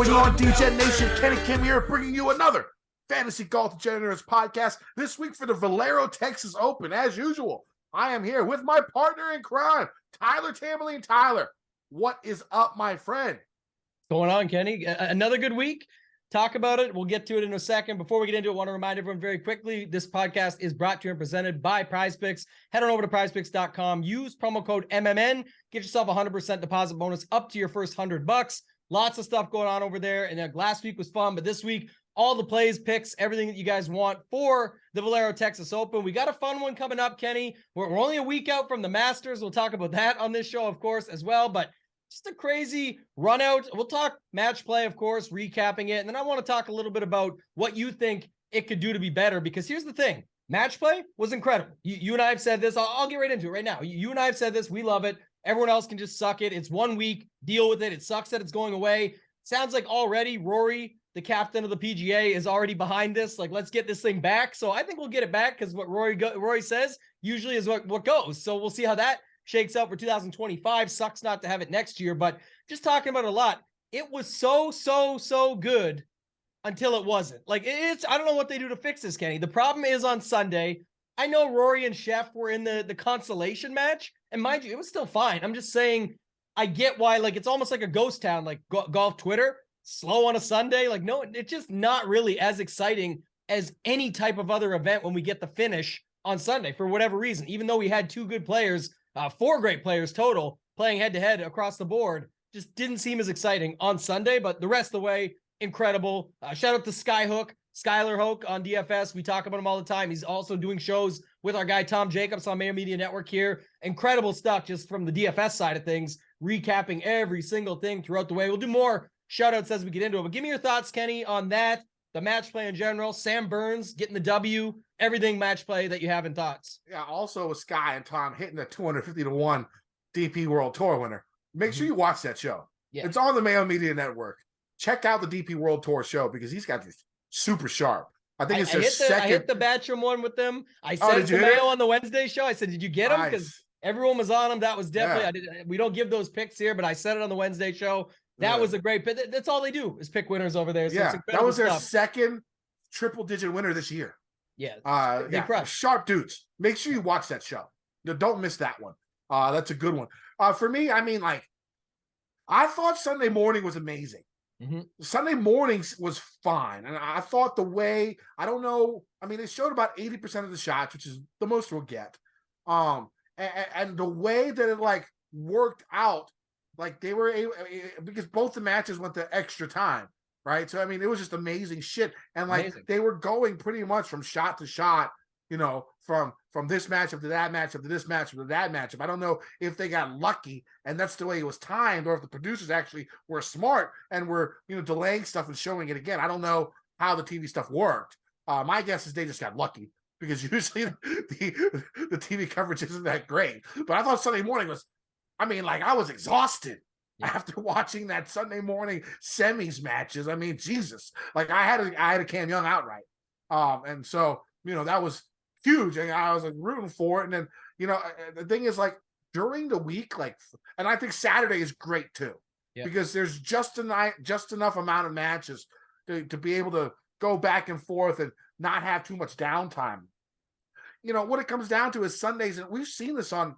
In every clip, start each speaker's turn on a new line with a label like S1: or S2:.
S1: going on, DJ Nation? Ken and Kim here, bringing you another Fantasy Golf Degenerates podcast. This week for the Valero Texas Open. As usual, I am here with my partner in crime, Tyler Tamboline. Tyler, what is up, my friend?
S2: What's going on, Kenny? Another good week. Talk about it. We'll get to it in a second. Before we get into it, I want to remind everyone very quickly, this podcast is brought to you and presented by PrizePicks. Head on over to prizepicks.com. Use promo code MMN. Get yourself a 100% deposit bonus up to your first $100. Lots of stuff going on over there. And last week was fun, but this week, all the plays, picks, everything that you guys want for the Valero Texas Open. We got a fun one coming up, Kenny. We're only a week out from the Masters. We'll talk about that on this show, of course, as well. But just a crazy run out. We'll talk match play, of course, recapping it. And then I want to talk a little bit about what you think it could do to be better. Because here's the thing. Match play was incredible. You and I have said this. I'll get right into it right now. You and I have said this. We love it. Everyone else can just suck it. It's 1 week. Deal with it. It sucks that it's going away. Sounds like already Rory, the captain of the PGA, is already behind this. Like, let's get this thing back. So I think we'll get it back because what Rory says usually is what goes. So we'll see how that shakes out for 2025. Sucks not to have it next year, but just talking about it a lot. It was so good until it wasn't. Like, I don't know what they do to fix this, Kenny. The problem is on Sunday, I know Rory and Chef were in the consolation match, and mind you, it was still fine. I'm just saying, I get why, like, it's almost like a ghost town, like golf Twitter, slow on a Sunday. Like, no, it's just not really as exciting as any type of other event when we get the finish on Sunday for whatever reason. Even though we had two good players, 4 great players total playing head-to-head across the board, just didn't seem as exciting on Sunday, but the rest of the way, incredible. Shout out to Skylar Hoke on DFS. We talk about him all the time. He's also doing shows with our guy Tom Jacobs on Mayo Media Network here. Incredible stuff just from the DFS side of things, recapping every single thing throughout the way. We'll do more shout-outs as we get into it, but give me your thoughts, Kenny, on that, the match play in general, Sam Burns getting the W, everything match play that you have in thoughts.
S1: Yeah, also with Sky and Tom hitting the 250-1 DP World Tour winner. Make sure you watch that show. Yeah. It's on the Mayo Media Network. Check out the DP World Tour show because he's got this super sharp. I think it's second.
S2: I hit the Batcham one with them. I said to Mayo on the Wednesday show, I said, did you get him? Because everyone was on him. That was definitely, we don't give those picks here, but I said it on the Wednesday show. That was a great pick. That's all they do is pick winners over there. So
S1: that was their second triple-digit winner this year.
S2: They crushed.
S1: Sharp dudes. Make sure you watch that show. Don't miss that one. That's a good one. For me, I mean, like, I thought Sunday morning was amazing. Mm-hmm. Sunday mornings was fine. And I thought the way, I don't know, I mean, it showed about 80% of the shots, which is the most we'll get. And the way that it, like, worked out, like, they were able, because both the matches went to extra time, right? So, I mean, it was just amazing shit. And, like, they were going pretty much from shot to shot, you know, from this matchup to that matchup to this matchup to that matchup. I don't know if they got lucky and that's the way it was timed, or if the producers actually were smart and were, you know, delaying stuff and showing it again. I don't know how the TV stuff worked. My guess is they just got lucky because usually the TV coverage isn't that great. But I thought Sunday morning was, I mean, like, I was exhausted after watching that Sunday morning semis matches. I mean, Jesus, like, I had a Cam Young outright. And so, you know, that was huge. And I was, like, rooting for it. And then, you know, the thing is, like, during the week, like, and I think Saturday is great too, because there's just enough amount of matches to be able to go back and forth and not have too much downtime. You know, what it comes down to is Sundays, and we've seen this on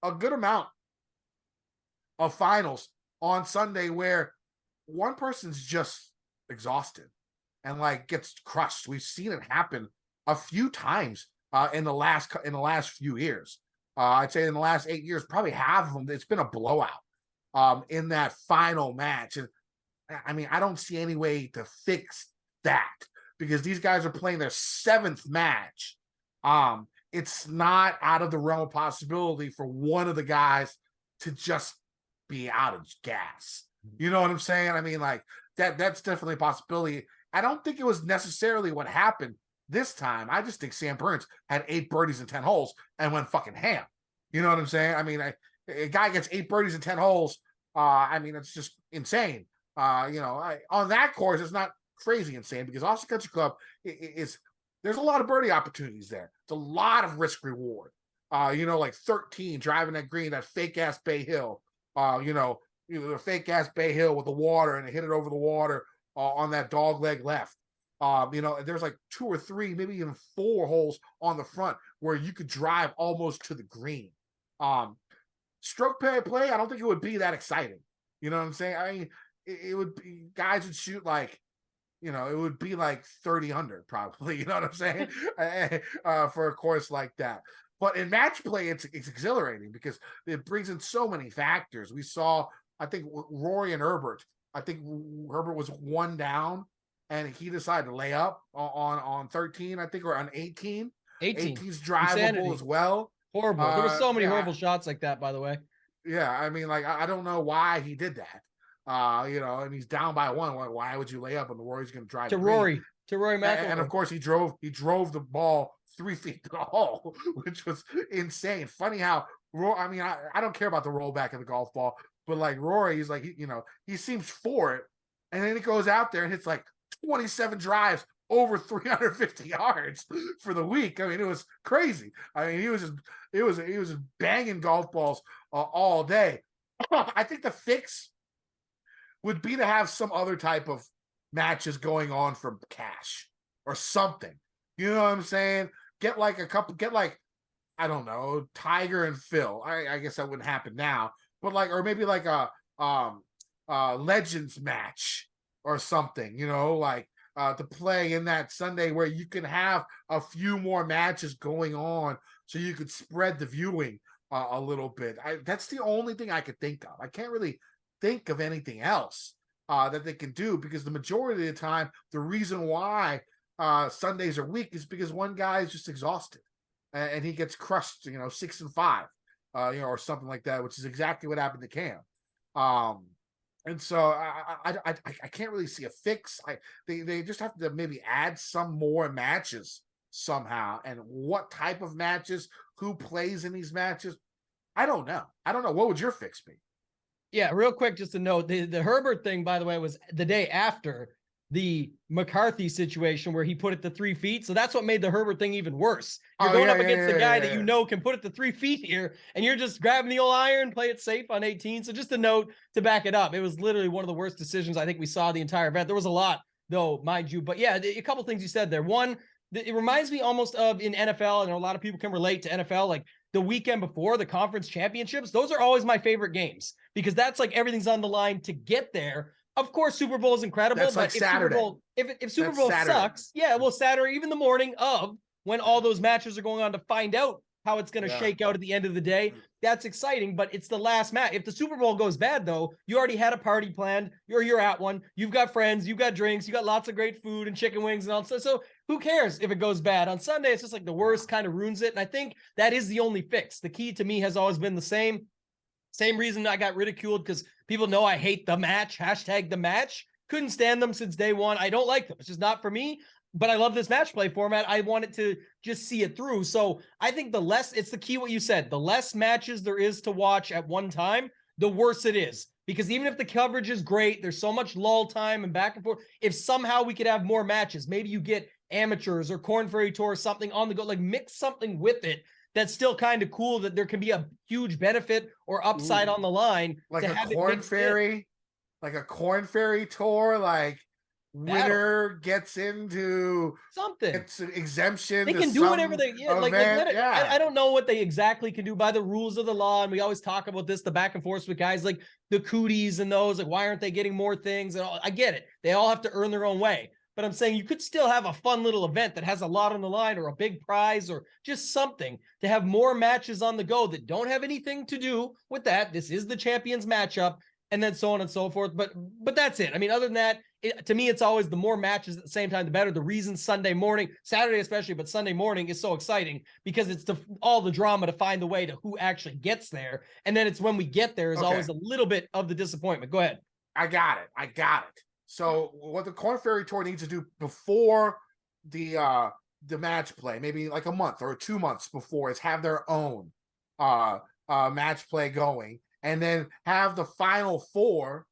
S1: a good amount of finals on Sunday where one person's just exhausted and, like, gets crushed. We've seen it happen a few times in the last few years. I'd say in the last 8 years, probably half of them, it's been a blowout in that final match. And I mean, I don't see any way to fix that because these guys are playing their 7th match. It's not out of the realm of possibility for one of the guys to just be out of gas. You know what I'm saying? I mean, like, that's definitely a possibility. I don't think it was necessarily what happened this time. I just think Sam Burns had 8 birdies in 10 holes and went fucking ham. You know what I'm saying? I mean, a guy gets 8 birdies in 10 holes. I mean, it's just insane. You know, on that course, it's not crazy insane because Austin Country Club is there's a lot of birdie opportunities there. It's a lot of risk reward. You know, like 13 driving that green, that fake ass Bay Hill. You know, the fake ass Bay Hill with the water and hit it over the water on that dog leg left. There's like 2 or 3, maybe even 4 holes on the front where you could drive almost to the green. Stroke play, I don't think it would be that exciting. You know what I'm saying? I mean, it would be, guys would shoot like, it would be like 30 under probably. You know what I'm saying? For a course like that. But in match play, it's exhilarating because it brings in so many factors. We saw, I think, Rory and Herbert. I think Herbert was 1 down, and he decided to lay up on 13, I think, or on 18. 18's drivable
S2: Insanity.
S1: as well.
S2: Horrible. There were so many horrible shots like that, by the way.
S1: Yeah, I mean, like, I don't know why he did that. And he's down by 1. Why would you lay up and the Rory's going to drive
S2: to Rory McIlroy?
S1: And of course, he drove the ball 3 feet to the hole, which was insane. Funny how I don't care about the rollback of the golf ball, but like Rory, he's like, he seems for it, and then he goes out there and hits like 27 drives over 350 yards for the week. I mean, it was crazy. I mean, he was just banging golf balls all day. I think the fix would be to have some other type of matches going on for cash or something. You know what I'm saying? Get like I don't know, Tiger and Phil. I guess that wouldn't happen now, but or maybe like a Legends match or something, to play in that Sunday where you can have a few more matches going on so you could spread the viewing a little bit. That's the only thing I could think of. I can't really think of anything else that they can do, because the majority of the time, the reason why Sundays are weak is because one guy is just exhausted and he gets crushed, 6-5, or something like that, which is exactly what happened to Cam. And so I can't really see a fix. They just have to maybe add some more matches somehow, and what type of matches, who plays in these matches, I don't know. What would your fix be?
S2: Yeah, real quick, just to note, the Herbert thing, by the way, was the day after the McCarthy situation where he put it to 3 feet. So that's what made the Herbert thing even worse. You're going up against the guy that can put it to 3 feet here, and you're just grabbing the old iron, play it safe on 18. So just a note to back it up. It was literally one of the worst decisions I think we saw the entire event. There was a lot, though, mind you. But yeah, a couple things you said there. One, it reminds me almost of in NFL, and a lot of people can relate to NFL, like the weekend before the conference championships. Those are always my favorite games because that's like everything's on the line to get there. Of course, Super Bowl is incredible.
S1: That's like Saturday.
S2: If Super Bowl sucks, Saturday, even the morning of when all those matches are going on to find out how it's going to shake out at the end of the day, that's exciting, but it's the last match. If the Super Bowl goes bad, though, you already had a party planned, you're at one, you've got friends, you've got drinks, you got lots of great food and chicken wings and all that. So who cares if it goes bad? On Sunday, it's just like the worst, kind of ruins it. And I think that is the only fix. The key to me has always been the same reason I got ridiculed, because people know I hate the match, #the match. Couldn't stand them since day one. I don't like them. It's just not for me. But I love this match play format. I wanted to just see it through. So I think it's the key what you said. The less matches there is to watch at one time, the worse it is. Because even if the coverage is great, there's so much lull time and back and forth. If somehow we could have more matches, maybe you get amateurs or Corn Ferry Tour or something on the go, like mix something with it that's still kind of cool, that there can be a huge benefit or upside on the line.
S1: Like a Corn Ferry, like a Corn Ferry Tour, like winner gets into
S2: something.
S1: It's an exemption.
S2: They can do whatever they I don't know what they exactly can do by the rules of the law. And we always talk about this, the back and forth with guys like the cooties and those, like, why aren't they getting more things? And all, I get it. They all have to earn their own way. But I'm saying you could still have a fun little event that has a lot on the line, or a big prize, or just something to have more matches on the go that don't have anything to do with that. This is the champions matchup, and then so on and so forth. But that's it. I mean, other than that, to me, it's always the more matches at the same time, the better. The reason Sunday morning, Saturday especially, but Sunday morning is so exciting because it's all the drama to find the way to who actually gets there. And then it's when we get there is always a little bit of the disappointment. Go ahead.
S1: I got it. So what the Corn Ferry Tour needs to do before the match play, maybe like a month or 2 months before, is have their own match play going, and then have the Final Four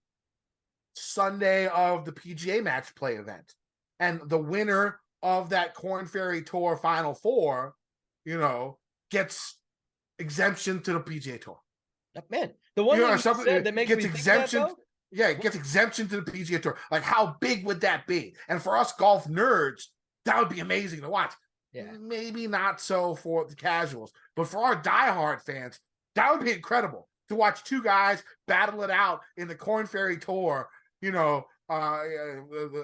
S1: Sunday of the PGA match play event. And the winner of that Corn Ferry Tour Final Four, gets exemption to the PGA Tour.
S2: Man, the one thing you said that makes me think that, though?
S1: Yeah, it gets exemption to the PGA Tour. Like, how big would that be? And for us golf nerds, that would be amazing to watch.
S2: Yeah.
S1: Maybe not so for the casuals, but for our diehard fans, that would be incredible to watch two guys battle it out in the Korn Ferry Tour,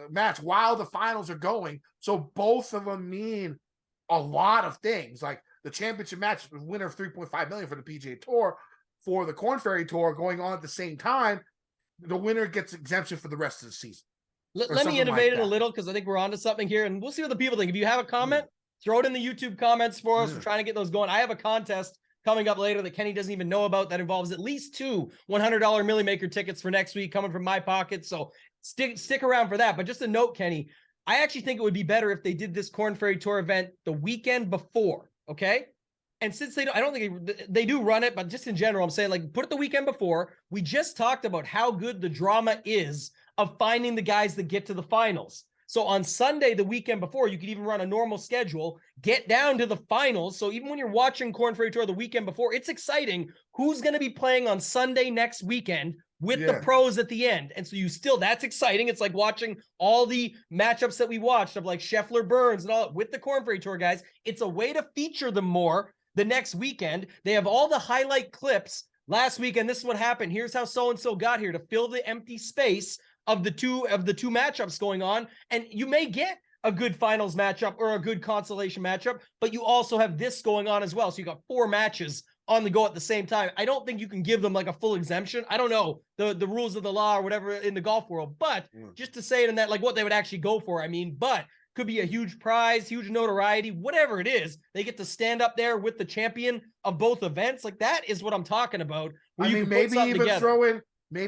S1: match while the finals are going. So both of them mean a lot of things. Like the championship match, winner of $3.5 million for the PGA Tour, for the Korn Ferry Tour going on at the same time, the winner gets exemption for the rest of the season.
S2: Let me innovate it a little, because I think we're onto something here, and we'll see what the people think. If you have a comment, throw it in the YouTube comments for us. We're trying to get those going. I have a contest coming up later that Kenny doesn't even know about that involves at least 2 $100 Millie Maker tickets for next week coming from my pocket. So stick around for that. But just a note, Kenny, I actually think it would be better if they did this Korn Ferry Tour event the weekend before, okay? And since I don't think they do run it, but just in general, I'm saying, like, put it the weekend before. We just talked about how good the drama is of finding the guys that get to the finals. So on Sunday, the weekend before, you could even run a normal schedule, get down to the finals. So even when you're watching Korn Ferry Tour the weekend before, it's exciting who's going to be playing on Sunday next weekend with the pros at the end. And so that's exciting. It's like watching all the matchups that we watched of like Scheffler, Burns, and all with the Korn Ferry Tour guys. It's a way to feature them more the next weekend. They have all the highlight clips last weekend. This is what happened. Here's how so-and-so got here, to fill the empty space of the two matchups going on. And you may get a good finals matchup or a good consolation matchup, but you also have this going on as well. So you got 4 matches on the go at the same time. I don't think you can give them like a full exemption. I don't know the rules of the law or whatever in the golf world, but just to say it in that, like what they would actually go for, but could be a huge prize, huge notoriety, whatever it is. They get to stand up there with the champion of both events. Like, that is what I'm talking about.
S1: Maybe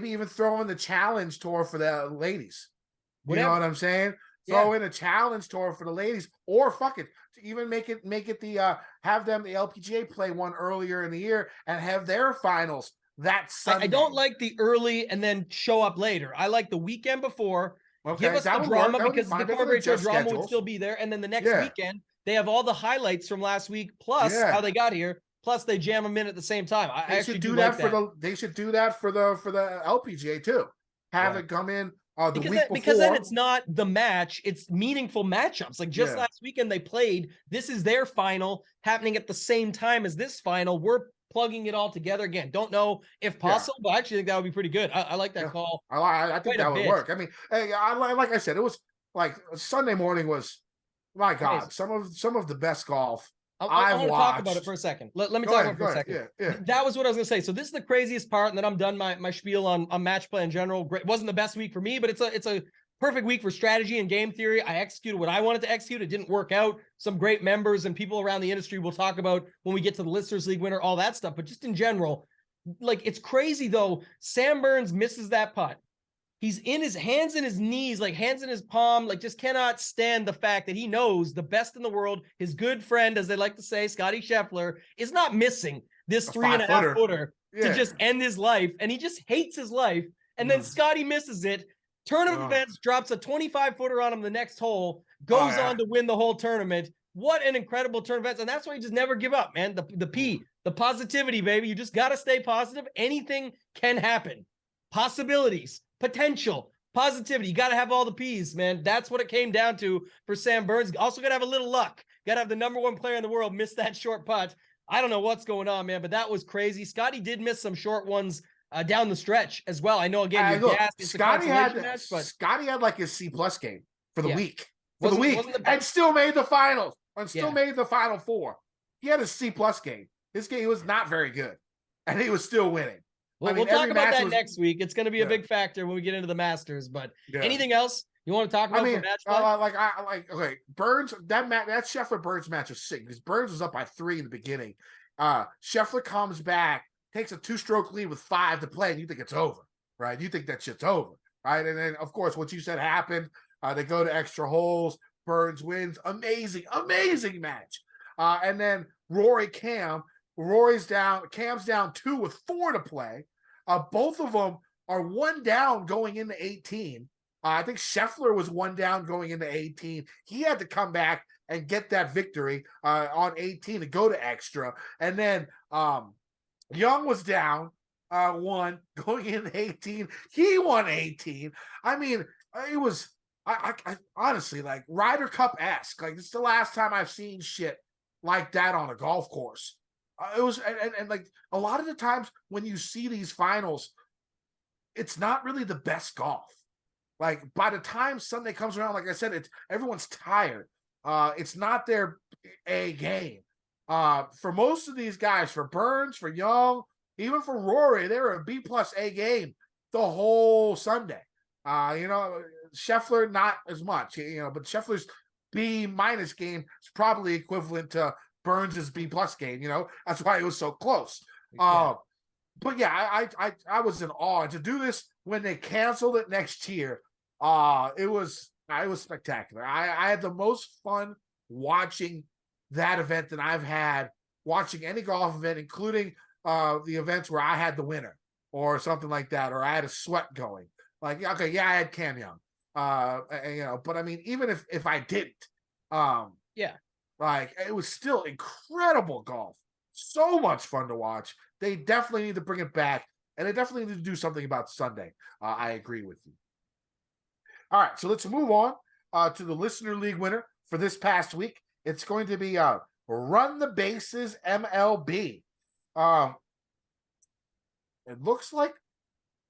S1: even throw in the challenge tour for the ladies. You know what I'm saying? Throw in a challenge tour for the ladies, or fuck it, to even make it the have them, the LPGA, play one earlier in the year and have their finals that Sunday.
S2: I don't like the early and then show up later. I like the weekend before.
S1: Okay,
S2: give us the drama, because the Korn Ferry Tour drama would still be there. And then the next weekend, they have all the highlights from last week, plus how they got here, plus they jam them in at the same time.
S1: They should do that for the LPGA too. Have it come in the week before.
S2: Because then it's not the match, it's meaningful matchups. Like just last weekend they played. This is their final happening at the same time as this final. We're plugging it all together. Again, don't know if possible, but I actually think that would be pretty good. I like that call.
S1: I think that would work. I mean, like I said, it was like Sunday morning was, my God, amazing. some of the best golf
S2: I want to talk about it for a second. Let me talk about it for a second.
S1: Yeah.
S2: That was what I was going to say. So this is the craziest part, and then I'm done my spiel on match play in general. Great. It wasn't the best week for me, but it's a perfect week for strategy and game theory. I executed what I wanted to execute. It didn't work out. Some great members and people around the industry we'll talk about when we get to the Listeners League winner, all that stuff. But just in general, like, it's crazy though. Sam Burns misses that putt. He's in his hands and his knees, like hands in his palm, like just cannot stand the fact that he knows the best in the world, his good friend, as they like to say, Scotty Scheffler, is not missing this 3.5 footer to just end his life. And he just hates his life. And then Scotty misses it. Turn of events, drops a 25 footer on him the next hole, goes on to win the whole tournament. What an incredible turn of events. And that's why you just never give up, man. The positivity, baby. You just got to stay positive. Anything can happen. Possibilities. Potential, positivity. You got to have all the P's, man. That's what it came down to for Sam Burns. Also got to have a little luck. Got to have the number 1 player in the world miss that short putt. I don't know what's going on, man, but that was crazy. Scotty did miss some short ones down the stretch as well. I know, again,
S1: Scotty had like his C+ game for the week. And still made the finals. And still made the Final Four. He had a C+ game. His game was not very good. And he was still winning.
S2: Well, we'll talk about that next week. It's going to be a big factor when we get into the Masters. But anything else you want to talk about for match play?
S1: Okay, Burns, that Scheffler Burns match was sick because Burns was up by 3 in the beginning. Scheffler comes back, takes a 2-stroke lead with 5 to play, and you think it's over, right? You think that shit's over, right? And then, of course, what you said happened. They go to extra holes. Burns wins. Amazing match. And then Cam's down 2 with 4 to play. Both of them are 1 down going into 18. I think Scheffler was 1 down going into 18. He had to come back and get that victory on 18 to go to extra. And then Young was down. won going in 18. He won 18. I mean, it was I honestly like Ryder Cup-esque. Like it's the last time I've seen shit like that on a golf course. It was and like a lot of the times when you see these finals, it's not really the best golf. Like by the time Sunday comes around, like I said, everyone's tired. It's not their A game. For most of these guys, for Burns, for Young, even for Rory, they were a B plus A game the whole Sunday. Scheffler not as much, but Scheffler's B minus game is probably equivalent to Burns's B plus game. That's why it was so close.
S2: Yeah.
S1: But yeah, I was in awe. And to do this when they canceled it next year, it was spectacular. I had the most fun watching that event than I've had watching any golf event, including the events where I had the winner or something like that, or I had a sweat going. Like, okay, yeah, I had Cam Young, but I mean, even if I didn't, like it was still incredible golf. So much fun to watch. They definitely need to bring it back, and they definitely need to do something about Sunday. I agree with you. All right, so let's move on to the Listener League winner for this past week. It's going to be Run the Bases MLB. It looks like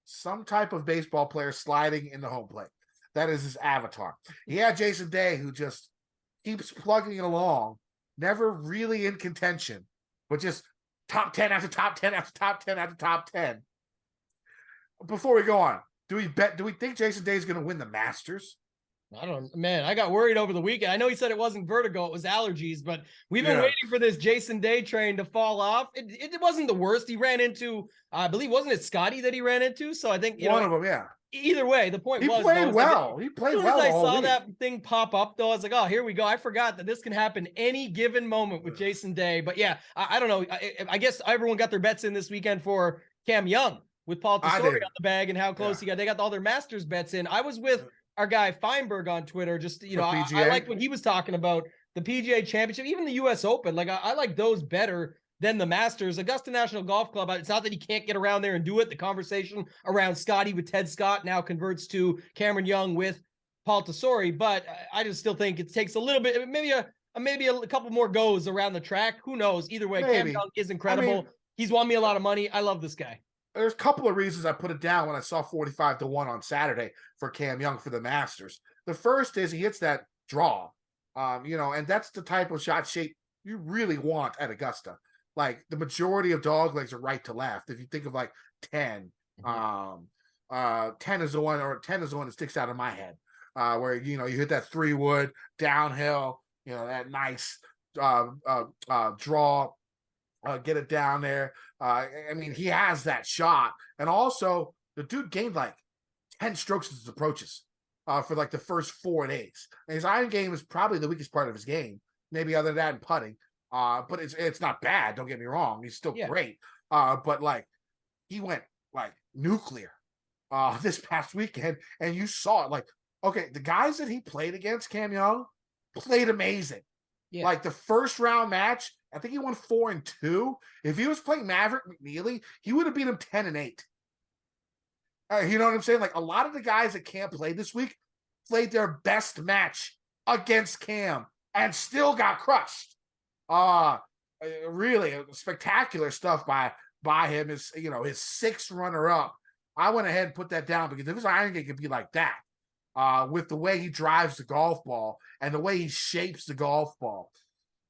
S1: some type of baseball player sliding in the home plate. That is his avatar. He had Jason Day, who just keeps plugging along, never really in contention, but just top 10 after top 10 after top 10 after top 10. Before we go on, do we think Jason Day is going to win the Masters?
S2: I don't, man, I got worried over the weekend. I know he said it wasn't vertigo, it was allergies, but we've been waiting for this Jason Day train to fall off. It wasn't the worst. He ran into, I believe, wasn't it Scotty that he ran into? So I think
S1: one of them, yeah.
S2: Either way, the point
S1: he
S2: was
S1: played well. He played well.
S2: As soon as I saw that thing pop up, though, I was like, "Oh, here we go." I forgot that this can happen any given moment with Jason Day. But yeah, I don't know. I guess everyone got their bets in this weekend for Cam Young with Paul Tesori on the bag and how close he got. They got all their Masters bets in. I was with our guy Feinberg on Twitter. Just I like when he was talking about the PGA Championship, even the U.S. Open. Like I like those better than the Masters. Augusta National Golf Club, it's not that he can't get around there and do it. The conversation around Scotty with Ted Scott now converts to Cameron Young with Paul Tesori, but I just still think it takes a little bit, maybe a couple more goes around the track. Who knows? Either way, Cam Young is incredible. I mean, he's won me a lot of money. I love this guy.
S1: There's a couple of reasons I put it down when I saw 45-1 on Saturday for Cam Young for the Masters. The first is he hits that draw, and that's the type of shot shape you really want at Augusta. Like the majority of dog legs are right to left. If you think of like 10, 10 is the one that sticks out of my head. Where you hit that 3-wood downhill, that nice draw, get it down there. I mean, he has that shot, and also the dude gained like 10 strokes as his approaches for like the first 4 days. And his iron game is probably the weakest part of his game, maybe other than that and putting. But it's not bad. Don't get me wrong. He's still great. But like he went like nuclear this past weekend, and you saw it. Like, okay, the guys that he played against, Cam Young, played amazing. Yeah. Like the first round match, I think he won 4-2. If he was playing Maverick McNeely, he would have beat him 10-8. You know what I'm saying? Like a lot of the guys that Cam played this week played their best match against Cam and still got crushed. Really spectacular stuff by him. His his 6th runner-up. I went ahead and put that down because if his iron game could be like that, with the way he drives the golf ball and the way he shapes the golf ball,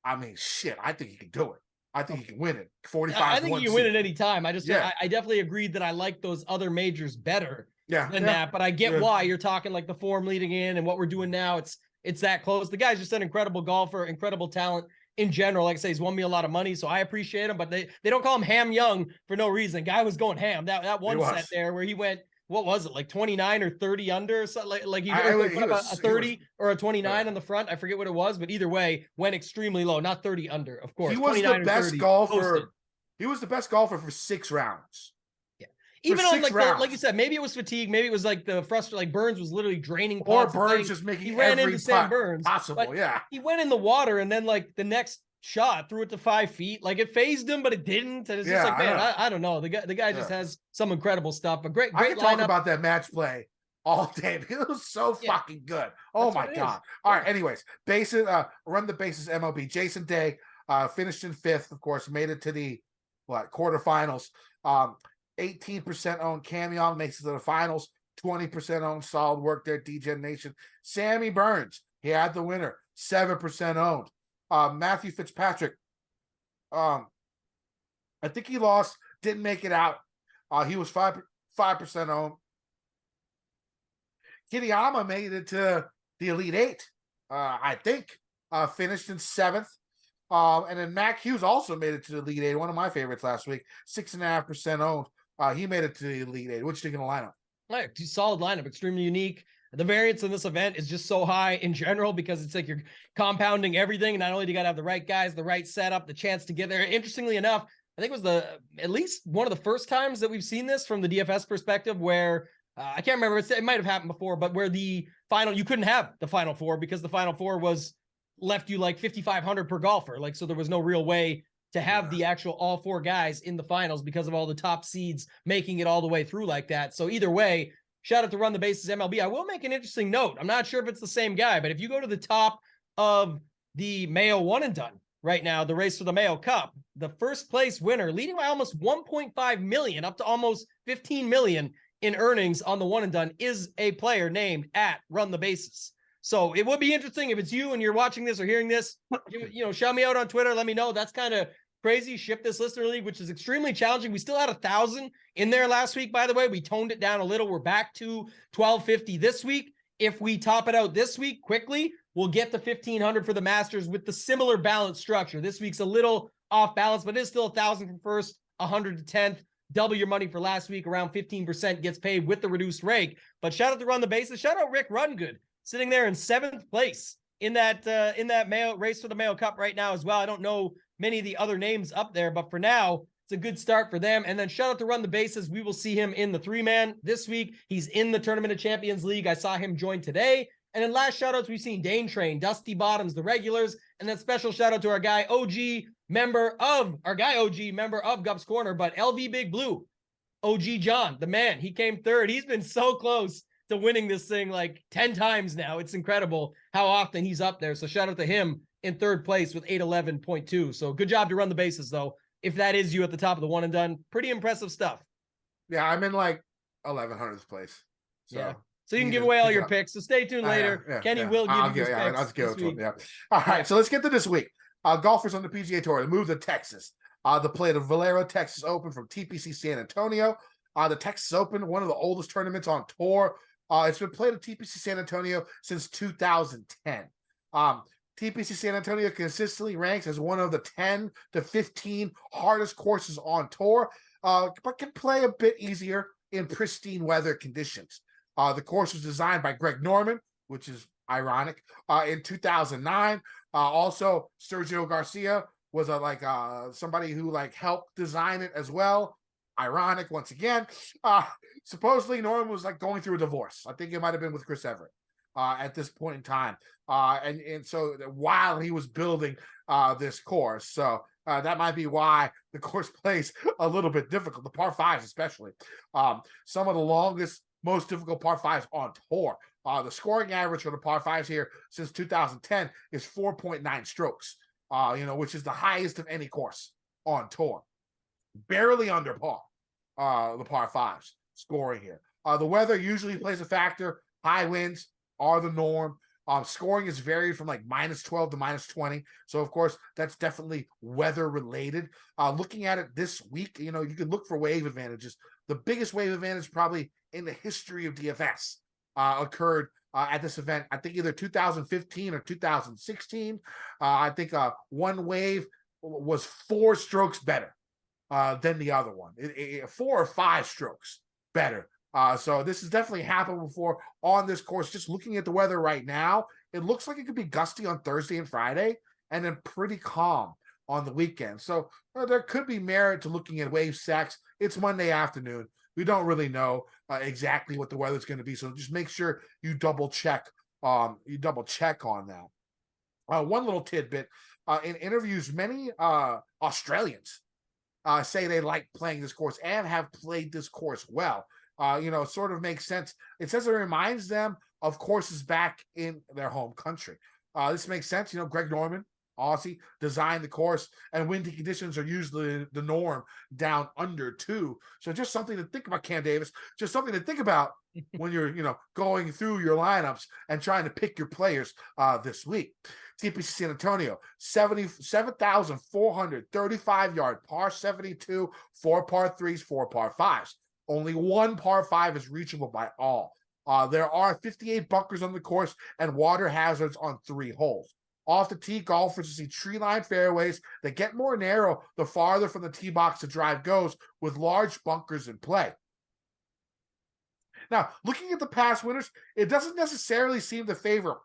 S1: I mean, shit, I think he can do it. I think he can win it. 45.
S2: I think he can win it any time. I definitely agreed that I like those other majors better than that, but I get why you're talking like the form leading in and what we're doing now. It's that close. The guy's just an incredible golfer, incredible talent in general. Like I say, he's won me a lot of money, so I appreciate him, but they don't call him Ham Young for no reason. Guy was going ham. That one set there where he went, what was it, like 29 or 30 under? So like he put up a 30 or a 29 on the front. I forget what it was, but either way, went extremely low. Not 30 under, of course.
S1: He was the best golfer. Posted. He was the best golfer for 6 rounds.
S2: Yeah. Even on like you said, maybe it was fatigue. Maybe it was like the frustration. Like Burns was literally draining.
S1: Or Burns just making
S2: he ran into Sam Burns
S1: possible. Yeah.
S2: He went in the water, and then like the next shot, threw it to 5 feet. Like it phased him, but it didn't. And it's just like, man, I don't know. The guy just has some incredible stuff. But great
S1: I can
S2: lineup.
S1: talk about that match play all day. It was so fucking good. Oh my God. All right. Anyways, bases, run the bases MLB. Jason Day finished in 5th, of course, made it to the quarterfinals. 18% owned. Cam Young makes it to the finals. 20% owned. Solid work there, Degeneration. Sammy Burns, he had the winner. 7% owned. Matthew Fitzpatrick, I think he lost, didn't make it out. He was 5% owned. Kitayama made it to the Elite 8, I think. Finished in 7th. And then Mac Hughes also made it to the Elite 8, one of my favorites last week. 6.5% owned. He made it to the Elite 8. What you think of the lineup?
S2: Right, solid lineup, extremely unique. The variance in this event is just so high in general because it's like you're compounding everything. And not only do you got to have the right guys, the right setup, the chance to get there. Interestingly enough, I think it was at least one of the first times that we've seen this from the DFS perspective where I can't remember, it might have happened before, but where the final, you couldn't have the Final Four because the Final Four was left you like 5,500 per golfer. Like, so there was no real way to have the actual all 4 guys in the finals because of all the top seeds making it all the way through like that. So either way, shout out to Run the Bases MLB. I will make an interesting note. I'm not sure if it's the same guy, but if you go to the top of the Mayo one and done right now, the race for the Mayo Cup, the first place winner leading by almost 1.5 million up to almost 15 million in earnings on the one and done is a player named at Run the Bases. So it would be interesting if it's you and you're watching this or hearing this, you know, shout me out on Twitter. Let me know. That's kind of crazy. Ship this listener league, which is extremely challenging. We still had 1,000 in there last week, by the way. We toned it down a little. We're back to 1,250 this week. If we top it out this week quickly, we'll get to 1,500 for the Masters with the similar balance structure. This week's a little off balance, but it is still 1,000 from first, 100 to 10th. Double your money for last week. Around 15% gets paid with the reduced rake. But shout out to Run the Bases. Shout out Rick Rungood, sitting there in 7th place in that Mayo race for the Mayo Cup right now as well. I don't know many of the other names up there, but for now, it's a good start for them. And then shout out to Run the Bases. We will see him in the 3-man this week. He's in the Tournament of Champions League. I saw him join today. And then last shout outs, we've seen Dane Train, Dusty Bottoms, the regulars, and then special shout out to our guy OG member of Gup's Corner, but LV Big Blue, OG John, the man. He came 3rd. He's been so close to winning this thing like 10 times now. It's incredible how often he's up there. So shout out to him in 3rd place with 811.2. So good job to Run the Bases, though. If that is you at the top of the one and done, pretty impressive stuff.
S1: Yeah, I'm in like 1100th place. So.
S2: Yeah. So you can give away all your picks. So stay tuned later. Kenny will give you his picks.
S1: I'll give it to him. Yeah. All right. So let's get to this week. Golfers on the PGA Tour. They moved to Texas. They played the Valero Texas Open from TPC San Antonio. The Texas Open, one of the oldest tournaments on tour. It's been played at TPC San Antonio since 2010. TPC San Antonio consistently ranks as one of the 10 to 15 hardest courses on tour, but can play a bit easier in pristine weather conditions. The course was designed by Greg Norman, which is ironic, in 2009. Also, Sergio Garcia was somebody who helped design it as well. Ironic once again. Supposedly Norman was going through a divorce. I think it might have been with Chris Everett at this point in time. And so while he was building this course, so that might be why the course plays a little bit difficult. The par fives, especially, some of the longest, most difficult par fives on tour. The scoring average for the par fives here since 2010 is 4.9 strokes. Which is the highest of any course on tour. Barely under par. The par fives scoring here. The weather usually plays a factor. High winds are the norm. Scoring is varied from -12 to -20. So, of course, that's definitely weather related. Looking at it this week, you can look for wave advantages. The biggest wave advantage probably in the history of DFS occurred at this event. I think either 2015 or 2016. I think one wave was 4 strokes better than the other one. 4 or 5 strokes better. So this has definitely happened before on this course. Just looking at the weather right now, it looks like it could be gusty on Thursday and Friday, and then pretty calm on the weekend. So there could be merit to looking at wave sacks. It's Monday afternoon. We don't really know exactly what the weather's going to be. So just make sure you double check on that. One little tidbit, in interviews, many Australians say they like playing this course and have played this course well. Sort of makes sense. It says it reminds them of courses back in their home country. This makes sense. Greg Norman, Aussie, designed the course, and windy conditions are usually the norm down under too. So just something to think about, Cam Davis. Just something to think about when you're, going through your lineups and trying to pick your players this week. TPC San Antonio, 77,435 yard par 72, 4 par 3s, 4 par 5s. Only 1 par 5 is reachable by all. There are 58 bunkers on the course and water hazards on 3 holes. Off the tee, golfers see tree-lined fairways that get more narrow the farther from the tee box the drive goes, with large bunkers in play. Now, looking at the past winners, it doesn't necessarily seem to favor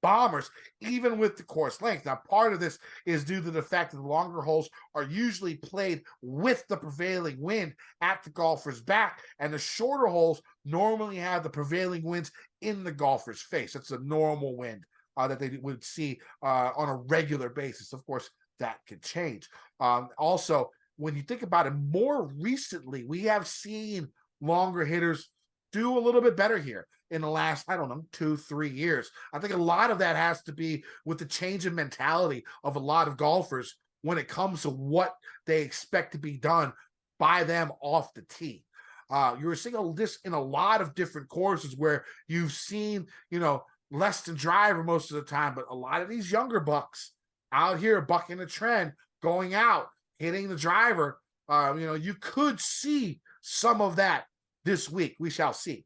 S1: bombers, even with the course length. Now, part of this is due to the fact that the longer holes are usually played with the prevailing wind at the golfer's back, and the shorter holes normally have the prevailing winds in the golfer's face. It's a normal wind that they would see on a regular basis. Of course, that could change. Also, when you think about it, more recently, we have seen longer hitters do a little bit better here in the last, 2-3 years. I think a lot of that has to be with the change in mentality of a lot of golfers when it comes to what they expect to be done by them off the tee. You're seeing this in a lot of different courses where you've seen, less than driver most of the time, but a lot of these younger bucks out here bucking the trend, going out, hitting the driver. You could see some of that this week. We shall see.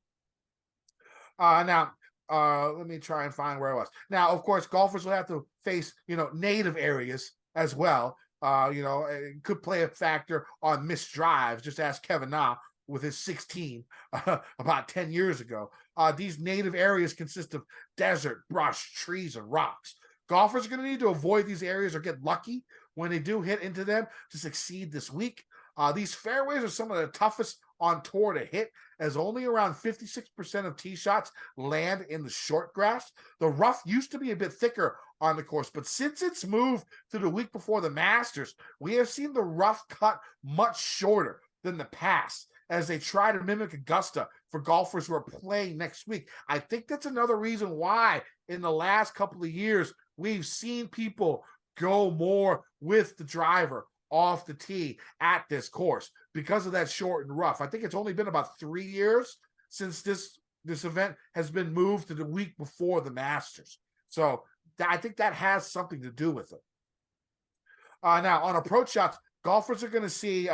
S1: Now, let me try and find where I was. Now, of course, golfers will have to face, native areas as well. It could play a factor on missed drives. Just ask Kevin Na with his 16 about 10 years ago. These native areas consist of desert, brush, trees, and rocks. Golfers are going to need to avoid these areas or get lucky when they do hit into them to succeed this week. These fairways are some of the toughest on tour to hit, as only around 56% of tee shots land in the short grass. The rough used to be a bit thicker on the course, but since its move to the week before the Masters, we have seen the rough cut much shorter than the past as they try to mimic Augusta for golfers who are playing next week. I think that's another reason why in the last couple of years we've seen people go more with the driver off the tee at this course because of that short and rough. I think it's only been about 3 years since this event has been moved to the week before the Masters. So I think that has something to do with it. Now, on approach shots, golfers are going to see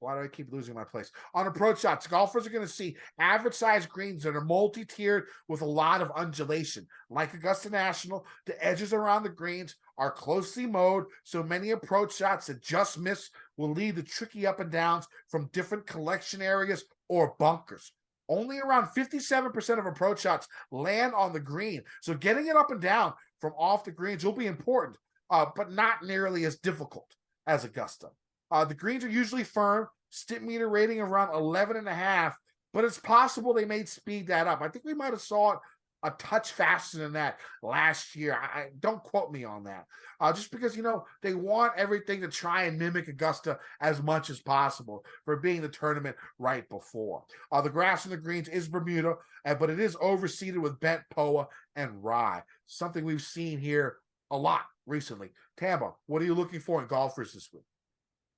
S1: why do I keep losing my place? On approach shots, golfers are going to see average-sized greens that are multi-tiered with a lot of undulation. Like Augusta National, the edges around the greens are closely mowed, so many approach shots that just miss will lead to tricky up and downs from different collection areas or bunkers. Only around 57% of approach shots land on the green, so getting it up and down from off the greens will be important, but not nearly as difficult as Augusta. The greens are usually firm, stick meter rating around 11.5, but it's possible they may speed that up. I think we might have saw it a touch faster than that last year. I don't quote me on that. Just because, they want everything to try and mimic Augusta as much as possible for being the tournament right before. The grass in the greens is Bermuda, but it is overseeded with bent POA and rye, something we've seen here a lot recently. Tambo, what are you looking for in golfers this week?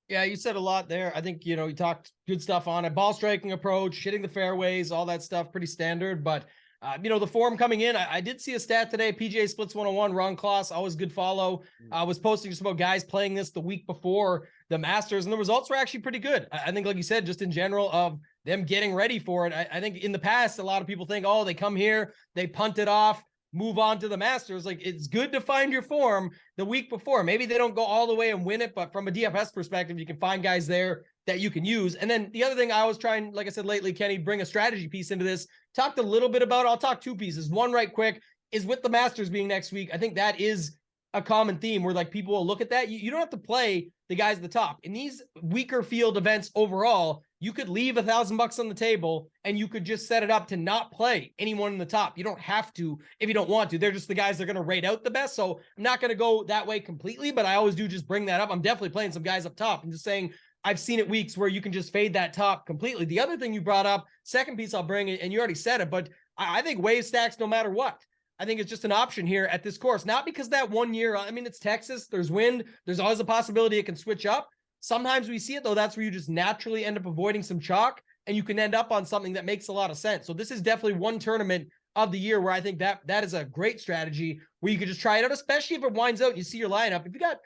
S2: Yeah, you said a lot there. I think, you talked good stuff on it. Ball striking approach, hitting the fairways, all that stuff, pretty standard. But, the form coming in, I did see a stat today. PGA Splits 101, Ron Kloss, always good follow. Was posting just about guys playing this the week before the Masters, and the results were actually pretty good. I think, like you said, just in general of them getting ready for it. I think in the past, a lot of people think, they come here, they punt it off, move on to the Masters. Like, it's good to find your form the week before. Maybe they don't go all the way and win it, but from a DFS perspective, you can find guys there that you can use. And then the other thing I was trying, like I said lately, Kenny, bring a strategy piece into this. Talked a little bit about, I'll talk 2 pieces. One right quick is with the Masters being next week. I think that is a common theme where like people will look at that. You don't have to play the guys at the top. In these weaker field events overall, you could leave $1,000 on the table and you could just set it up to not play anyone in the top. You don't have to if you don't want to. They're just the guys that are going to rate out the best. So I'm not going to go that way completely, but I always do just bring that up. I'm definitely playing some guys up top. I'm just saying I've seen it weeks where you can just fade that top completely. The other thing you brought up, second piece I'll bring, and you already said it, but I think wave stacks no matter what. I think it's just an option here at this course. Not because that 1 year, I mean, it's Texas, there's wind, there's always a possibility it can switch up. Sometimes we see it, though. That's where you just naturally end up avoiding some chalk, and you can end up on something that makes a lot of sense. So this is definitely one tournament of the year where I think that is a great strategy where you could just try it out, especially if it winds out and you see your lineup. If you got,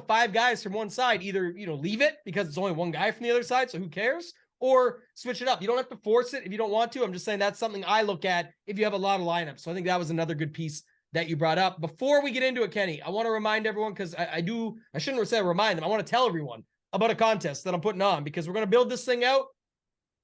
S2: 5 guys from one side, either, leave it because it's only one guy from the other side, so who cares? Or switch it up. You don't have to force it if you don't want to. I'm just saying that's something I look at if you have a lot of lineups. So I think that was another good piece that you brought up. Before we get into it, Kenny, I want to remind everyone, because I shouldn't say remind them. I want to tell everyone about a contest that I'm putting on, because we're going to build this thing out.